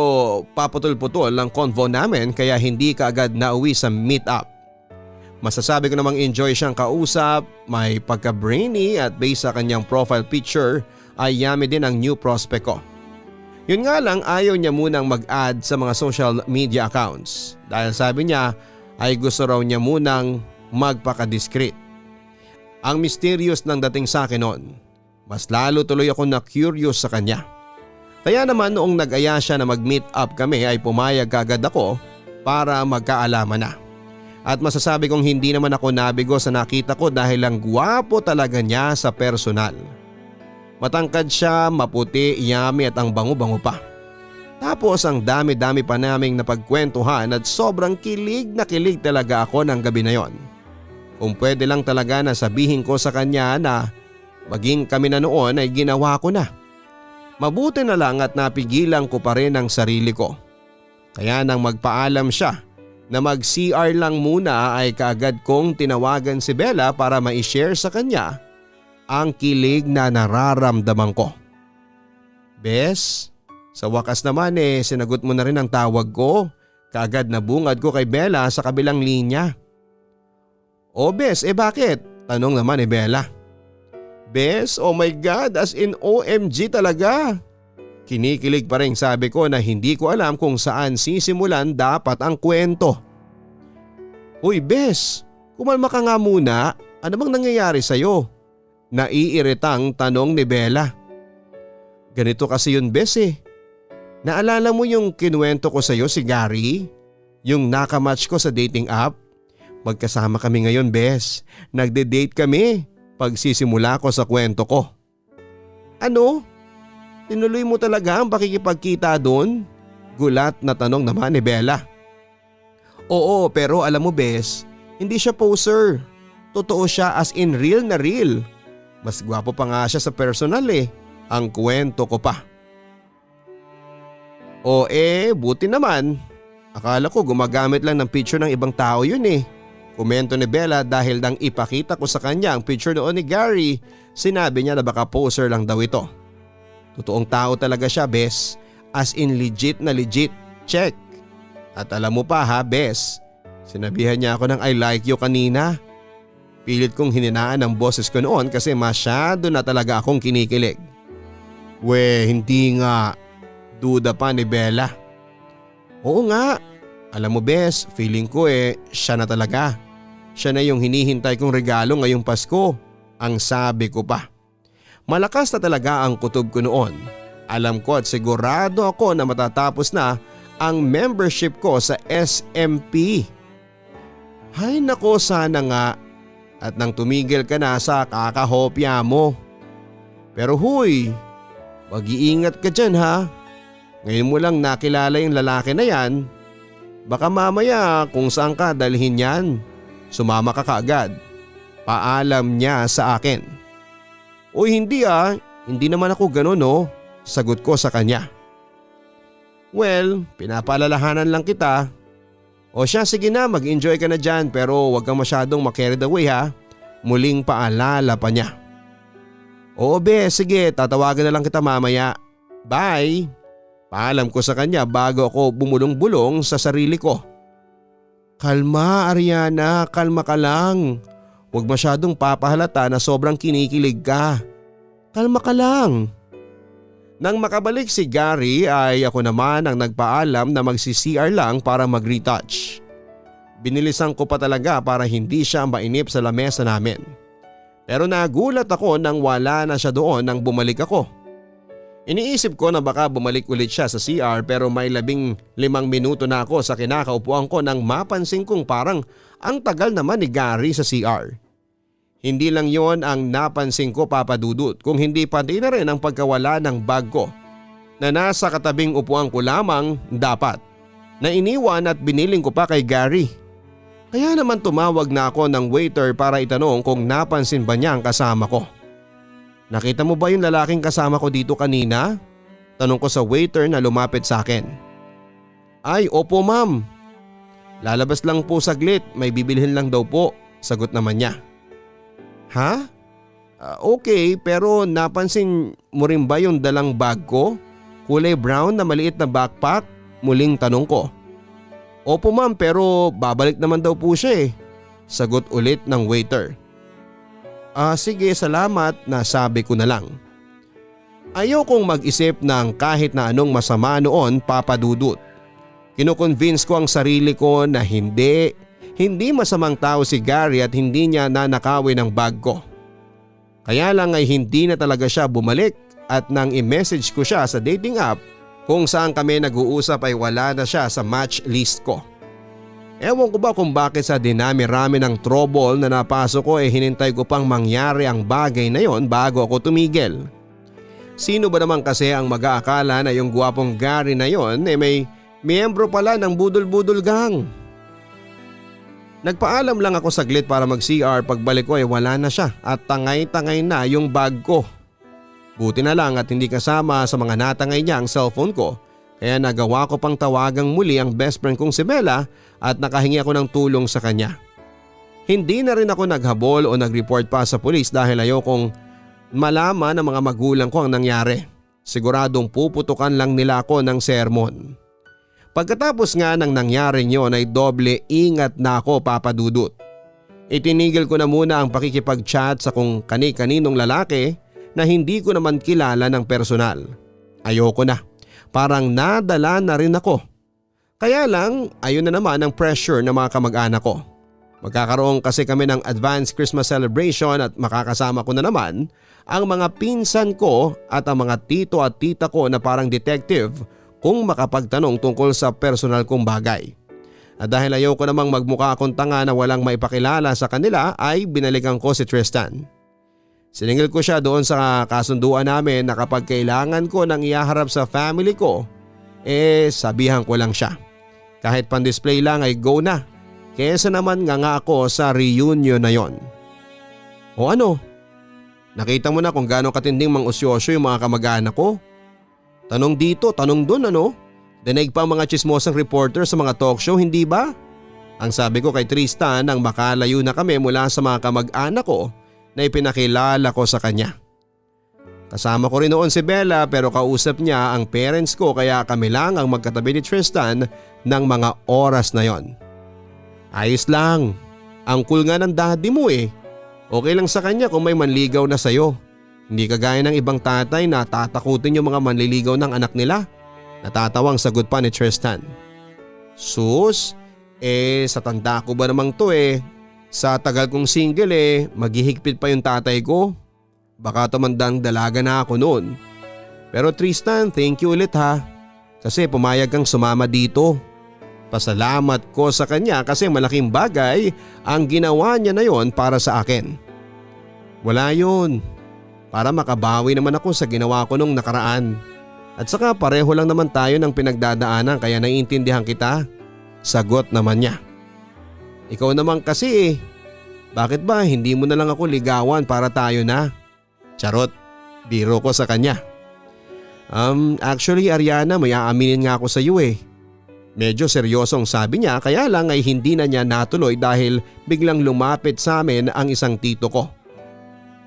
A: paputol-putol ang convo namin kaya hindi kaagad nauwi sa meet-up. Masasabi ko namang enjoy siyang kausap, may pagka-brainy at based sa kanyang profile picture ay yummy din ang new prospect ko. Yun nga lang, ayaw niya munang mag-add sa mga social media accounts dahil sabi niya ay gusto raw niya munang magpaka-discreet. Ang mysterious ng dating sa akin noon. Mas lalo tuloy ako na curious sa kanya. Kaya naman noong nag-aya siya na mag-meet up kami ay pumayag agad ako para magkaalaman na. At masasabi kong hindi naman ako nabigo sa nakita ko dahil lang gwapo talaga niya sa personal. Matangkad siya, maputi, yummy at ang bango-bango pa. Tapos ang dami-dami pa naming napagkwentuhan at sobrang kilig na kilig talaga ako ng gabi na yon. Kung pwede lang talaga na sabihin ko sa kanya na maging kami na noon ay ginawa ko na. Mabuti na lang at napigilan ko pa rin ang sarili ko. Kaya nang magpaalam siya na mag-CR lang muna ay kaagad kong tinawagan si Bella para ma-share sa kanya ang kilig na nararamdaman ko. Bes, sa wakas naman sinagot mo na rin ang tawag ko. Kaagad na bungad ko kay Bella sa kabilang linya. O Bes, bakit? Tanong naman ni Bella. Bes, oh my God, as in OMG talaga. Kinikilig pa rin sabi ko na hindi ko alam kung saan sisimulan dapat ang kwento. Uy Bes, kumalma ka nga muna. Ano bang nangyayari sa'yo? Naiiritang tanong ni Bella. Ganito kasi yun Bes Naalala mo yung kinuwento ko sa'yo si Gary? Yung nakamatch ko sa dating app? Magkasama kami ngayon Bes. Nagde-date kami. Pagsisimula ko sa kwento ko. Ano? Tinuloy mo talaga ang pakikipagkita doon? Gulat na tanong naman ni Bella. Oo, pero alam mo Bes, hindi siya poser. Totoo siya as in real na real. Mas gwapo pa nga siya sa personal Ang kwento ko pa. O buti naman. Akala ko gumagamit lang ng picture ng ibang tao yun Komento ni Bella dahil nang ipakita ko sa kanya ang picture noon ni Gary, sinabi niya na baka poser lang daw ito. Totoong tao talaga siya Bes, as in legit na legit, check. At alam mo pa ha Bes, sinabihan niya ako ng I like you kanina. Pilit kong hininaan ang boses ko noon kasi masyado na talaga akong kinikilig. Hindi nga, duda pa ni Bella. Oo nga, alam mo Bes, feeling ko siya na talaga. Siya na yung hinihintay kong regalo ngayong Pasko, ang sabi ko pa. Malakas na talaga ang kutob ko noon. Alam ko at sigurado ako na matatapos na ang membership ko sa SMP. Hay nako, sana nga. At nang tumigil ka na sa kakahopya mo. Pero huy, mag-iingat ka dyan ha. Ngayon mo lang nakilala yung lalaki na yan. Baka mamaya kung saan ka dalhin yan, sumama ka kaagad. Paalam niya sa akin. Uy hindi hindi naman ako ganun sagot ko sa kanya. Well, pinapaalalahanan lang kita. O siya, sige na, mag-enjoy ka na dyan pero huwag kang masyadong ma-carried away ha. Muling paalala pa niya. Oo be, sige, tatawagan na lang kita mamaya. Bye. Paalam ko sa kanya bago ako bumulong-bulong sa sarili ko. Kalma Ariana, kalma ka lang. Huwag masyadong papahalata na sobrang kinikilig ka. Kalma ka lang. Nang makabalik si Gary ay ako naman ang nagpaalam na magsi-CR lang para mag-retouch. Binilisan ko pa talaga para hindi siya mainip sa lamesa namin. Pero nagulat ako nang wala na siya doon nang bumalik ako. Iniisip ko na baka bumalik ulit siya sa CR pero may 15 minuto na ako sa kinakaupuan ko nang mapansin kong parang ang tagal naman ni Gary sa CR. Hindi lang yon ang napansin ko Papa Dudut, kung hindi pati na rin ang pagkawala ng bag ko na nasa katabing upuan ko lamang dapat na iniwan at biniling ko pa kay Gary. Kaya naman tumawag na ako ng waiter para itanong kung napansin ba niya ang kasama ko. Nakita mo ba yung lalaking kasama ko dito kanina? Tanong ko sa waiter na lumapit sa akin. Ay, opo ma'am. Lalabas lang po saglit, may bibilhin lang daw po, sagot naman niya. Ha? Okay, pero napansin mo rin ba yung dalang bag ko? Kulay brown na maliit na backpack? Muling tanong ko. Opo ma'am, pero babalik naman daw po siya sagot ulit ng waiter. Sige, salamat, nasabi ko na lang. Ayokong mag-isip ng kahit na anong masama noon Papa Dudut. Kino-convince ko ang sarili ko na hindi masamang tao si Gary at hindi niya nanakawin ang bag ko. Kaya lang ay hindi na talaga siya bumalik at nang i-message ko siya sa dating app kung saan kami nag-uusap ay wala na siya sa match list ko. Ewan ko ba kung bakit sa dinami-rami ng trouble na napasok ko hinintay ko pang mangyari ang bagay na yon bago ako tumigil. Sino ba naman kasi ang mag-aakala na yung guwapong Gary na yon may miyembro pala ng budol-budol gang? Nagpaalam lang ako saglit para mag-CR, pagbalik ko wala na siya at tangay-tangay na yung bag ko. Buti na lang at hindi kasama sa mga natangay niya ang cellphone ko, kaya nagawa ko pang tawagang muli ang best friend kong si Bella at nakahingi ako ng tulong sa kanya. Hindi na rin ako naghabol o nag-report pa sa pulis dahil ayokong malaman ng mga magulang ko ang nangyari. Siguradong puputukan lang nila ako ng sermon. Pagkatapos nga ng nangyari nyon ay doble ingat na ako Papa Dudut. Itinigil ko na muna ang pakikipag-chat sa kung kani-kaninong lalaki na hindi ko naman kilala ng personal. Ayoko na. Parang nadala na rin ako. Kaya lang ayun na naman ang pressure ng mga kamag-anak ko. Magkakaroon kasi kami ng advanced Christmas celebration at makakasama ko na naman ang mga pinsan ko at ang mga tito at tita ko na parang detective kung makapagtanong tungkol sa personal kong bagay. At dahil ayoko namang magmukha akong tanga na walang maipakilala sa kanila ay binalikan ko si Tristan. Siningil ko siya doon sa kasunduan namin na kapag kailangan ko nang ihaharap sa family ko, sabihan ko lang siya. Kahit pan-display lang ay go na, kesa naman nga ako sa reunion na yon. O ano? Nakita mo na kung gaano katinding mang-usyosyo yung mga kamag-anak ko? Tanong dito, tanong dun ano? Dinig pa ang mga chismosang reporter sa mga talk show, hindi ba? Ang sabi ko kay Tristan nang makalayo na kami mula sa mga kamag-anak ko na ipinakilala ko sa kanya. Kasama ko rin noon si Bella pero kausap niya ang parents ko kaya kami lang ang magkatabi ni Tristan ng mga oras na yon. Ayos lang, ang cool nga ng daddy mo Okay lang sa kanya kung may manligaw na sayo. Hindi kagaya ng ibang tatay na tatakutin yung mga manliligaw ng anak nila. Natatawang sagot pa ni Tristan. Sus, sa tanda ko ba namang to Sa tagal kong single maghihigpit pa yung tatay ko. Baka tumandang dalaga na ako noon. Pero Tristan, thank you ulit ha. Kasi pumayag kang sumama dito. Pasalamat ko sa kanya kasi malaking bagay ang ginawa niya na yon para sa akin. Wala yun. Para makabawi naman ako sa ginawa ko nung nakaraan. At saka pareho lang naman tayo ng pinagdadaanan kaya naiintindihan kita. Sagot naman niya. Ikaw naman kasi bakit ba hindi mo na lang ako ligawan para tayo na? Charot, biro ko sa kanya. Actually Ariana, may aaminin nga ako sa iyo Medyo seryosong sabi niya kaya lang ay hindi na niya natuloy dahil biglang lumapit sa amin ang isang tito ko.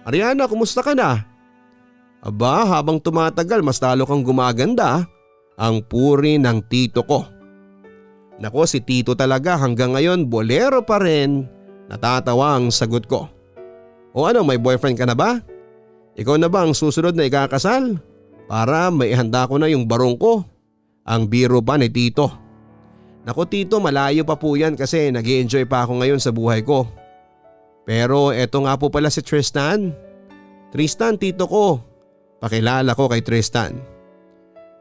A: Ariana, kumusta ka na? Aba, habang tumatagal mas lalo kang gumaganda, ang puri ng tito ko. Nako, si tito talaga hanggang ngayon bolero pa rin. Natatawa ang sagot ko. O ano, may boyfriend ka na ba? Ikaw na ba ang susunod na ikakasal? Para maihanda ko na yung barong ko. Ang biro pa ni tito. Nako tito, malayo pa po yan kasi nag-i-enjoy pa ako ngayon sa buhay ko. Pero eto nga po pala si Tristan. Tristan, tito ko. Pakilala ko kay Tristan.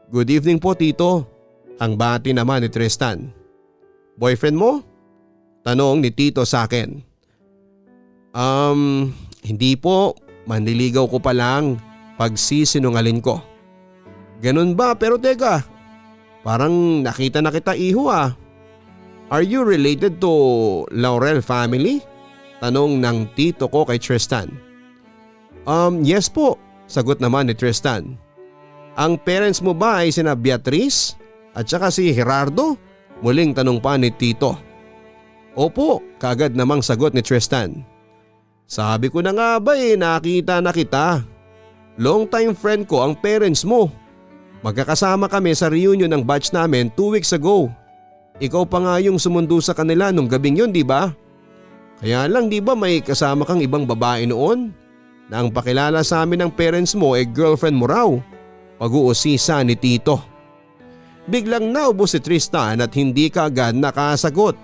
A: Good evening po tito. Ang bati naman ni Tristan. Boyfriend mo? Tanong ni tito sa akin. Hindi po. Manliligaw ko pa lang. Pagsisinungalin ko. Ganun ba? Pero teka. Parang nakita na kita iho ah. Are you related to Laurel family? Tanong ng tito ko kay Tristan. Yes po. Sagot naman ni Tristan. Ang parents mo ba ay sina Beatrice at saka si Gerardo? Muling tanong pa ni tito. Opo, kagad namang sagot ni Tristan. Sabi ko na nga ba nakita na kita. Long time friend ko ang parents mo. Magkakasama kami sa reunion ng batch namin 2 weeks ago. Ikaw pa nga yung sumundo sa kanila nung gabing yun, di ba? Kaya lang di ba may kasama kang ibang babae noon? Na ang pakilala sa amin ng parents mo girlfriend mo raw. Pag-uusisa ni tito. Biglang naubo si Tristan at hindi ka agad nakasagot.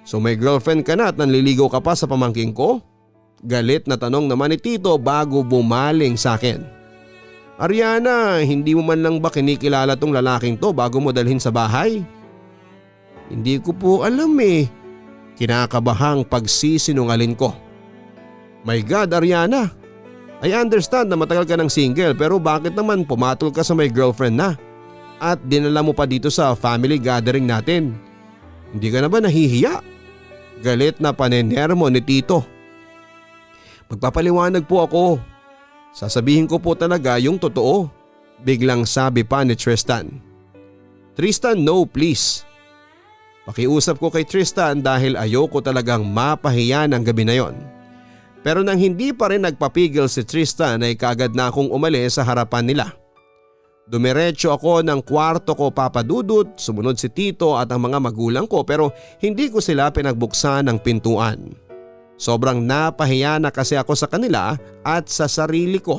A: So may girlfriend ka na at nanliligaw ka pa sa pamangking ko? Galit na tanong naman ni tito bago bumaling sa akin. Ariana, hindi mo man lang ba kinikilala tong lalaking to bago mo dalhin sa bahay? Hindi ko po alam eh. Kinakabahang pagsisinungalin ko. My God, Ariana. I understand na matagal ka ng single pero bakit naman pumatol ka sa may girlfriend na? At dinala mo pa dito sa family gathering natin. Hindi ka na ba nahihiya? Galit na panenermo ni tito. Magpapaliwanag po ako. Sasabihin ko po talaga yung totoo. Biglang sabi pa ni Tristan. Tristan, no please. Pakiusap ko kay Tristan dahil ayoko talagang mapahiya ng gabi na yon. Pero nang hindi pa rin nagpapigil si Tristan ay kaagad na akong umalis sa harapan nila. Dumiretso ako ng kwarto ko papadudot, sumunod si tito at ang mga magulang ko pero hindi ko sila pinagbuksan ng pintuan. Sobrang napahiya na kasi ako sa kanila at sa sarili ko.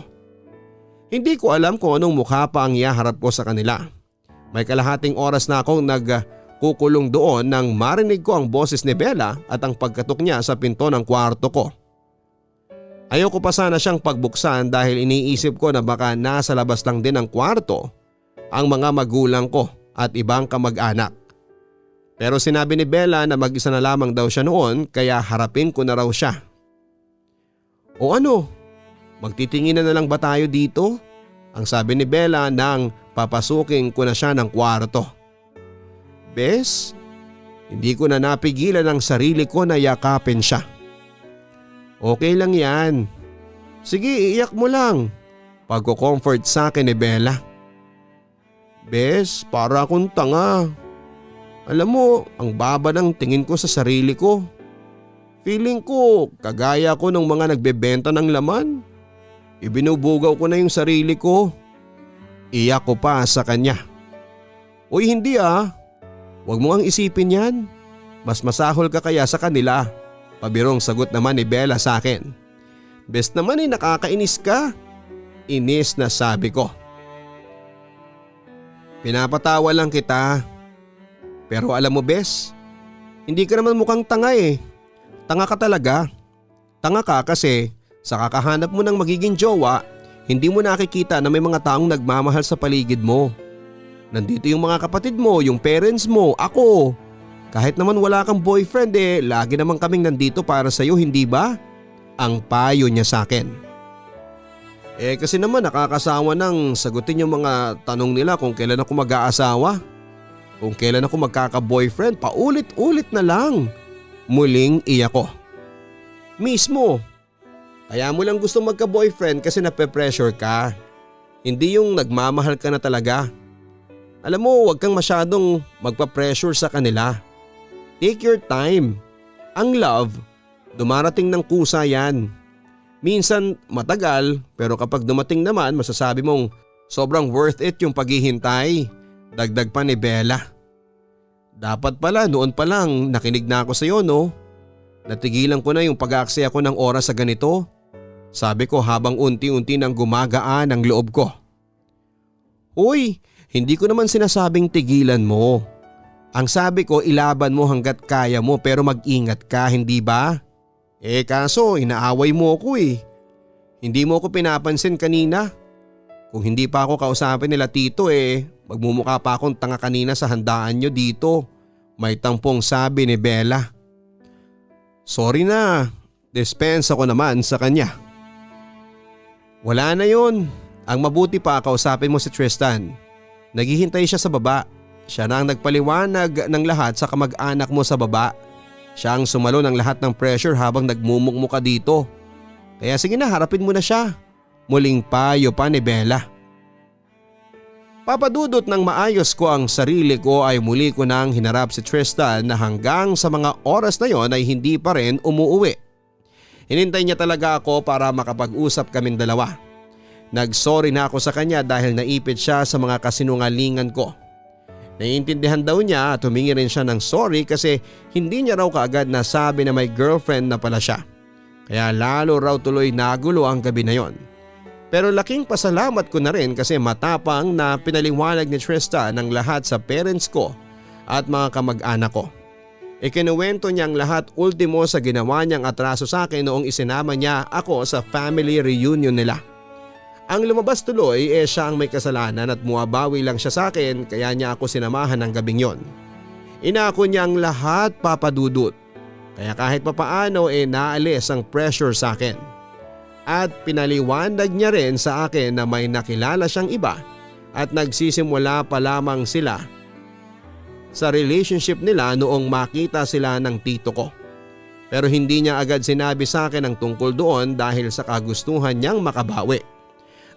A: Hindi ko alam kung anong mukha pa ang ihaharap ko sa kanila. May kalahating oras na akong nagkukulong doon nang marinig ko ang boses ni Bella at ang pagkatok niya sa pinto ng kwarto ko. Ayoko pa sana siyang pagbuksan dahil iniisip ko na baka nasa labas lang din ng kwarto ang mga magulang ko at ibang kamag-anak. Pero sinabi ni Bella na mag-isa na lamang daw siya noon kaya harapin ko na raw siya. O ano? Magtitingin na lang ba tayo dito? Ang sabi ni Bella nang papasukin ko na siya ng kwarto. Bes, hindi ko na napigilan ang sarili ko na yakapin siya. Okay lang yan. Sige, iiyak mo lang. Pagko-comfort sa akin ni Bella. Bes, para akong tanga. Alam mo, ang baba ng tingin ko sa sarili ko. Feeling ko, kagaya ko ng mga nagbebenta ng laman. Ibinubugaw ko na yung sarili ko. Iyak ko pa sa kanya. Uy, hindi ah. Huwag mo ang isipin yan. Mas masahol ka kaya sa kanila. Pabirong sagot naman ni Bella sa akin. Bes naman nakakainis ka. Inis na sabi ko. Pinapatawa lang kita. Pero alam mo Bes, hindi ka naman mukhang tanga eh. Tanga ka talaga. Tanga ka kasi sa kakahanap mo ng magiging jowa, hindi mo nakikita na may mga taong nagmamahal sa paligid mo. Nandito yung mga kapatid mo, yung parents mo, ako. Kahit naman wala kang boyfriend lagi naman kaming nandito para sa'yo, hindi ba? Ang payo niya sa akin. Kasi naman nakakasawa nang sagutin yung mga tanong nila kung kailan ako mag-aasawa. Kung kailan ako magkaka-boyfriend, paulit-ulit na lang. Muling iyak ko. Mismo. Kaya mo lang gusto magka-boyfriend kasi nape-pressure ka. Hindi yung nagmamahal ka na talaga. Alam mo, huwag kang masyadong magpa-pressure sa kanila. Take your time. Ang love, dumarating ng kusa yan. Minsan matagal pero kapag dumating naman masasabi mong sobrang worth it yung paghihintay. Dagdag pa ni Bella. Dapat pala noon pa lang nakinig na ako sa iyo, no? Natigilan ko na yung pag-aaksaya ko ng oras sa ganito. Sabi ko habang unti-unti nang gumagaan ang loob ko. Uy, hindi ko naman sinasabing tigilan mo. Ang sabi ko ilaban mo hanggat kaya mo pero mag-ingat ka, hindi ba? Kaso inaaway mo ko eh. Hindi mo ko pinapansin kanina. Kung hindi pa ako kausapin nila tito magmumukha pa akong tanga kanina sa handaan nyo dito. May tampong sabi ni Bella. Sorry na, dispensa ko naman sa kanya. Wala na yun. Ang mabuti pa kausapin mo si Tristan. Naghihintay siya sa baba. Siya na ang nagpaliwanag ng lahat sa kamag-anak mo sa baba. Siya ang sumalo ng lahat ng pressure habang nagmumukmuka dito. Kaya sige na, harapin mo na siya. Muling payo pa ni Bella. Papadudot ng maayos ko ang sarili ko ay muli ko nang hinarap si Tristan na hanggang sa mga oras na yon ay hindi pa rin umuuwi. Hinintay niya talaga ako para makapag-usap kaming dalawa. Nagsorry na ako sa kanya dahil naipit siya sa mga kasinungalingan ko. Naiintindihan daw niya at humingi rin siya ng sorry kasi hindi niya raw kaagad nasabi na may girlfriend na pala siya. Kaya lalo raw tuloy nagulo ang gabi na yon. Pero laking pasalamat ko na rin kasi matapang na pinaliwanag ni Tristan ang lahat sa parents ko at mga kamag-anak ko. Ikinuwento niya ang lahat ultimo sa ginawa niyang atraso sa akin noong isinama niya ako sa family reunion nila. Ang lumabas tuloy siya ang may kasalanan at muabawi lang siya sa akin kaya niya ako sinamahan ng gabing yon. Inako niya ang lahat, papadudot. Kaya kahit papaano naalis ang pressure sa akin. At pinaliwanag niya rin sa akin na may nakilala siyang iba at nagsisimula pa lamang sila sa relationship nila noong makita sila ng tito ko. Pero hindi niya agad sinabi sa akin ang tungkol doon dahil sa kagustuhan niyang makabawi.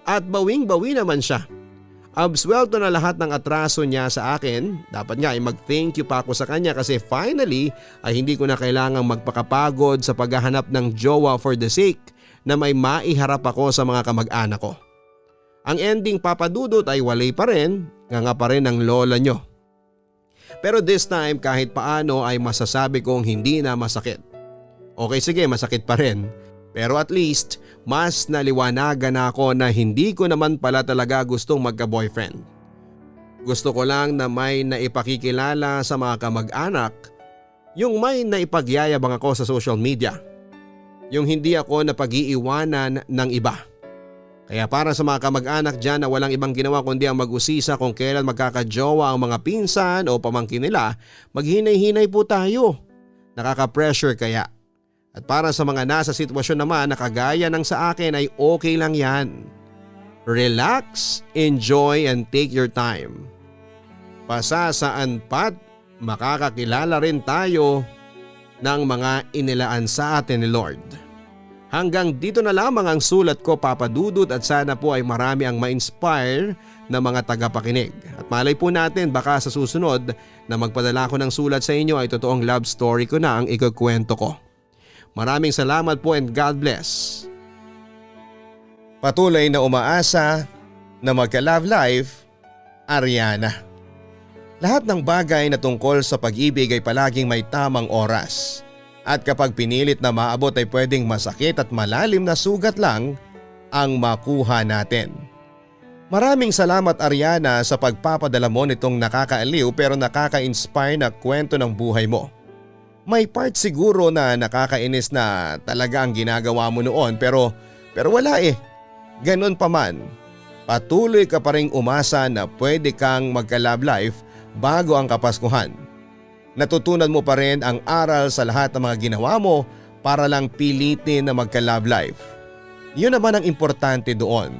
A: At bawing-bawi naman siya. Absuelto na lahat ng atraso niya sa akin. Dapat nga mag-thank you pa ako sa kanya kasi finally ay hindi ko na kailangang magpakapagod sa paghahanap ng jowa for the sake na may maiharap ako sa mga kamag-anak ko. Ang ending, papadudot, ay walay pa rin, nga pa rin ang lola nyo. Pero this time kahit paano ay masasabi kong hindi na masakit. Okay sige, masakit pa rin. Pero at least mas naliwanagan ako na hindi ko naman pala talaga gustong magka-boyfriend. Gusto ko lang na may naipakikilala sa mga kamag-anak, yung may naipagyayabang ako sa social media. Yung hindi ako napag-iiwanan ng iba. Kaya para sa mga kamag-anak dyan na walang ibang ginawa kundi ang mag-usisa kung kailan magkakajowa ang mga pinsan o pamangkin nila, maghinay-hinay po tayo. Nakaka-pressure kaya. At para sa mga nasa sitwasyon naman na kagaya ng sa akin ay okay lang yan. Relax, enjoy and take your time. Pasasaan pat makakakilala rin tayo ng mga inilaan sa atin ni Lord. Hanggang dito na lamang ang sulat ko, papadudot, at sana po ay marami ang ma-inspire na mga tagapakinig. At malay po natin baka sa susunod na magpadala ko ng sulat sa inyo ay totoong love story ko na ang ikukwento ko. Maraming salamat po and God bless. Patuloy na umaasa na magka-love life, Ariana. Lahat ng bagay na tungkol sa pag-ibig ay palaging may tamang oras. At kapag pinilit na maabot ay pwedeng masakit at malalim na sugat lang ang makuha natin. Maraming salamat Ariana sa pagpapadala mo nitong nakakaaliw pero nakaka-inspire na kwento ng buhay mo. May part siguro na nakakainis na talaga ang ginagawa mo noon pero wala Ganon pa man, patuloy ka pa ring umasa na pwede kang magka-love life bago ang Kapaskuhan. Natutunan mo pa rin ang aral sa lahat ng mga ginawa mo para lang pilitin na magka-love life. Yun naman ang importante doon.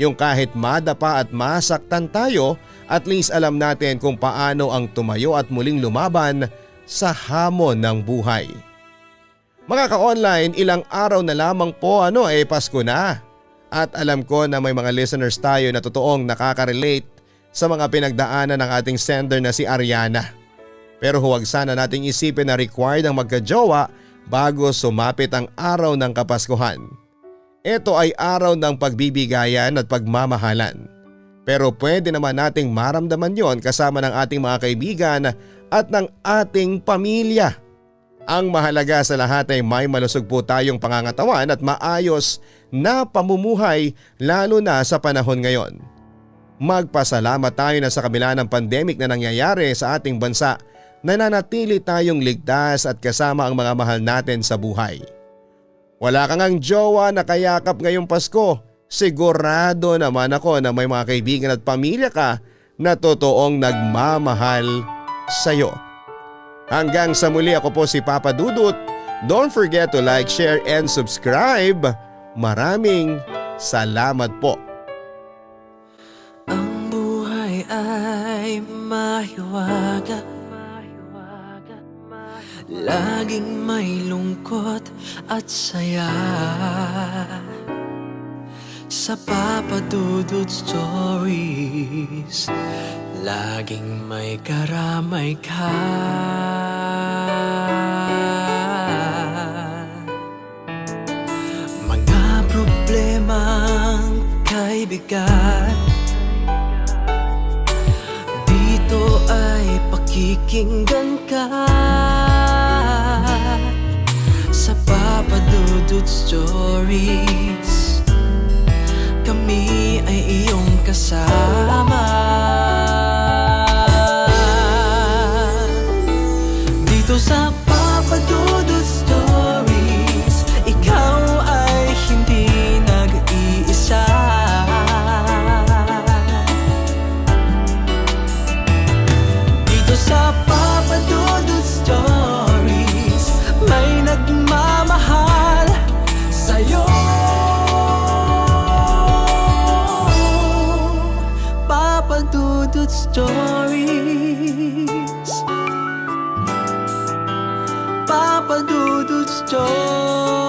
A: Yung kahit madapa at masaktan tayo, at least alam natin kung paano ang tumayo at muling lumaban sa hamon ng buhay. Mga ka-online, ilang araw na lamang po Pasko na. At alam ko na may mga listeners tayo na totoong nakaka-relate sa mga pinagdaanan ng ating sender na si Ariana. Pero huwag sana nating isipin na required ang magkajowa bago sumapit ang araw ng Kapaskuhan. Ito ay araw ng pagbibigayan at pagmamahalan. Pero pwede naman nating maramdaman yon kasama ng ating mga kaibigan at ng ating pamilya. Ang mahalaga sa lahat ay may malusog po tayong pangangatawan at maayos na pamumuhay lalo na sa panahon ngayon. Magpasalamat tayo na sa kabila ng pandemic na nangyayari sa ating bansa, nananatili tayong ligtas at kasama ang mga mahal natin sa buhay. Wala kang ang jowa na kayakap ngayong Pasko, sigurado naman ako na may mga kaibigan at pamilya ka na totoong nagmamahal sa'yo. Hanggang sa muli, ako po si Papa Dudut. Don't forget to like, share and subscribe. Maraming salamat po.
B: Ang buhay ay mahiwaga, laging may lungkot at saya. Sa Papa Dudut Stories, laging may karamay ka. Mga problemang kaibigan, dito ay pakikinggan ka. Sa Papa Dudut Stories, kami ay iyong kasama. Dito sa Papa Dudut Stories, ikaw ay hindi nag-iisa. Dito sa Papa Dudut Stories, may nagmamahal sa'yo. Papa Dudut Stories, Papa Dudut Stories.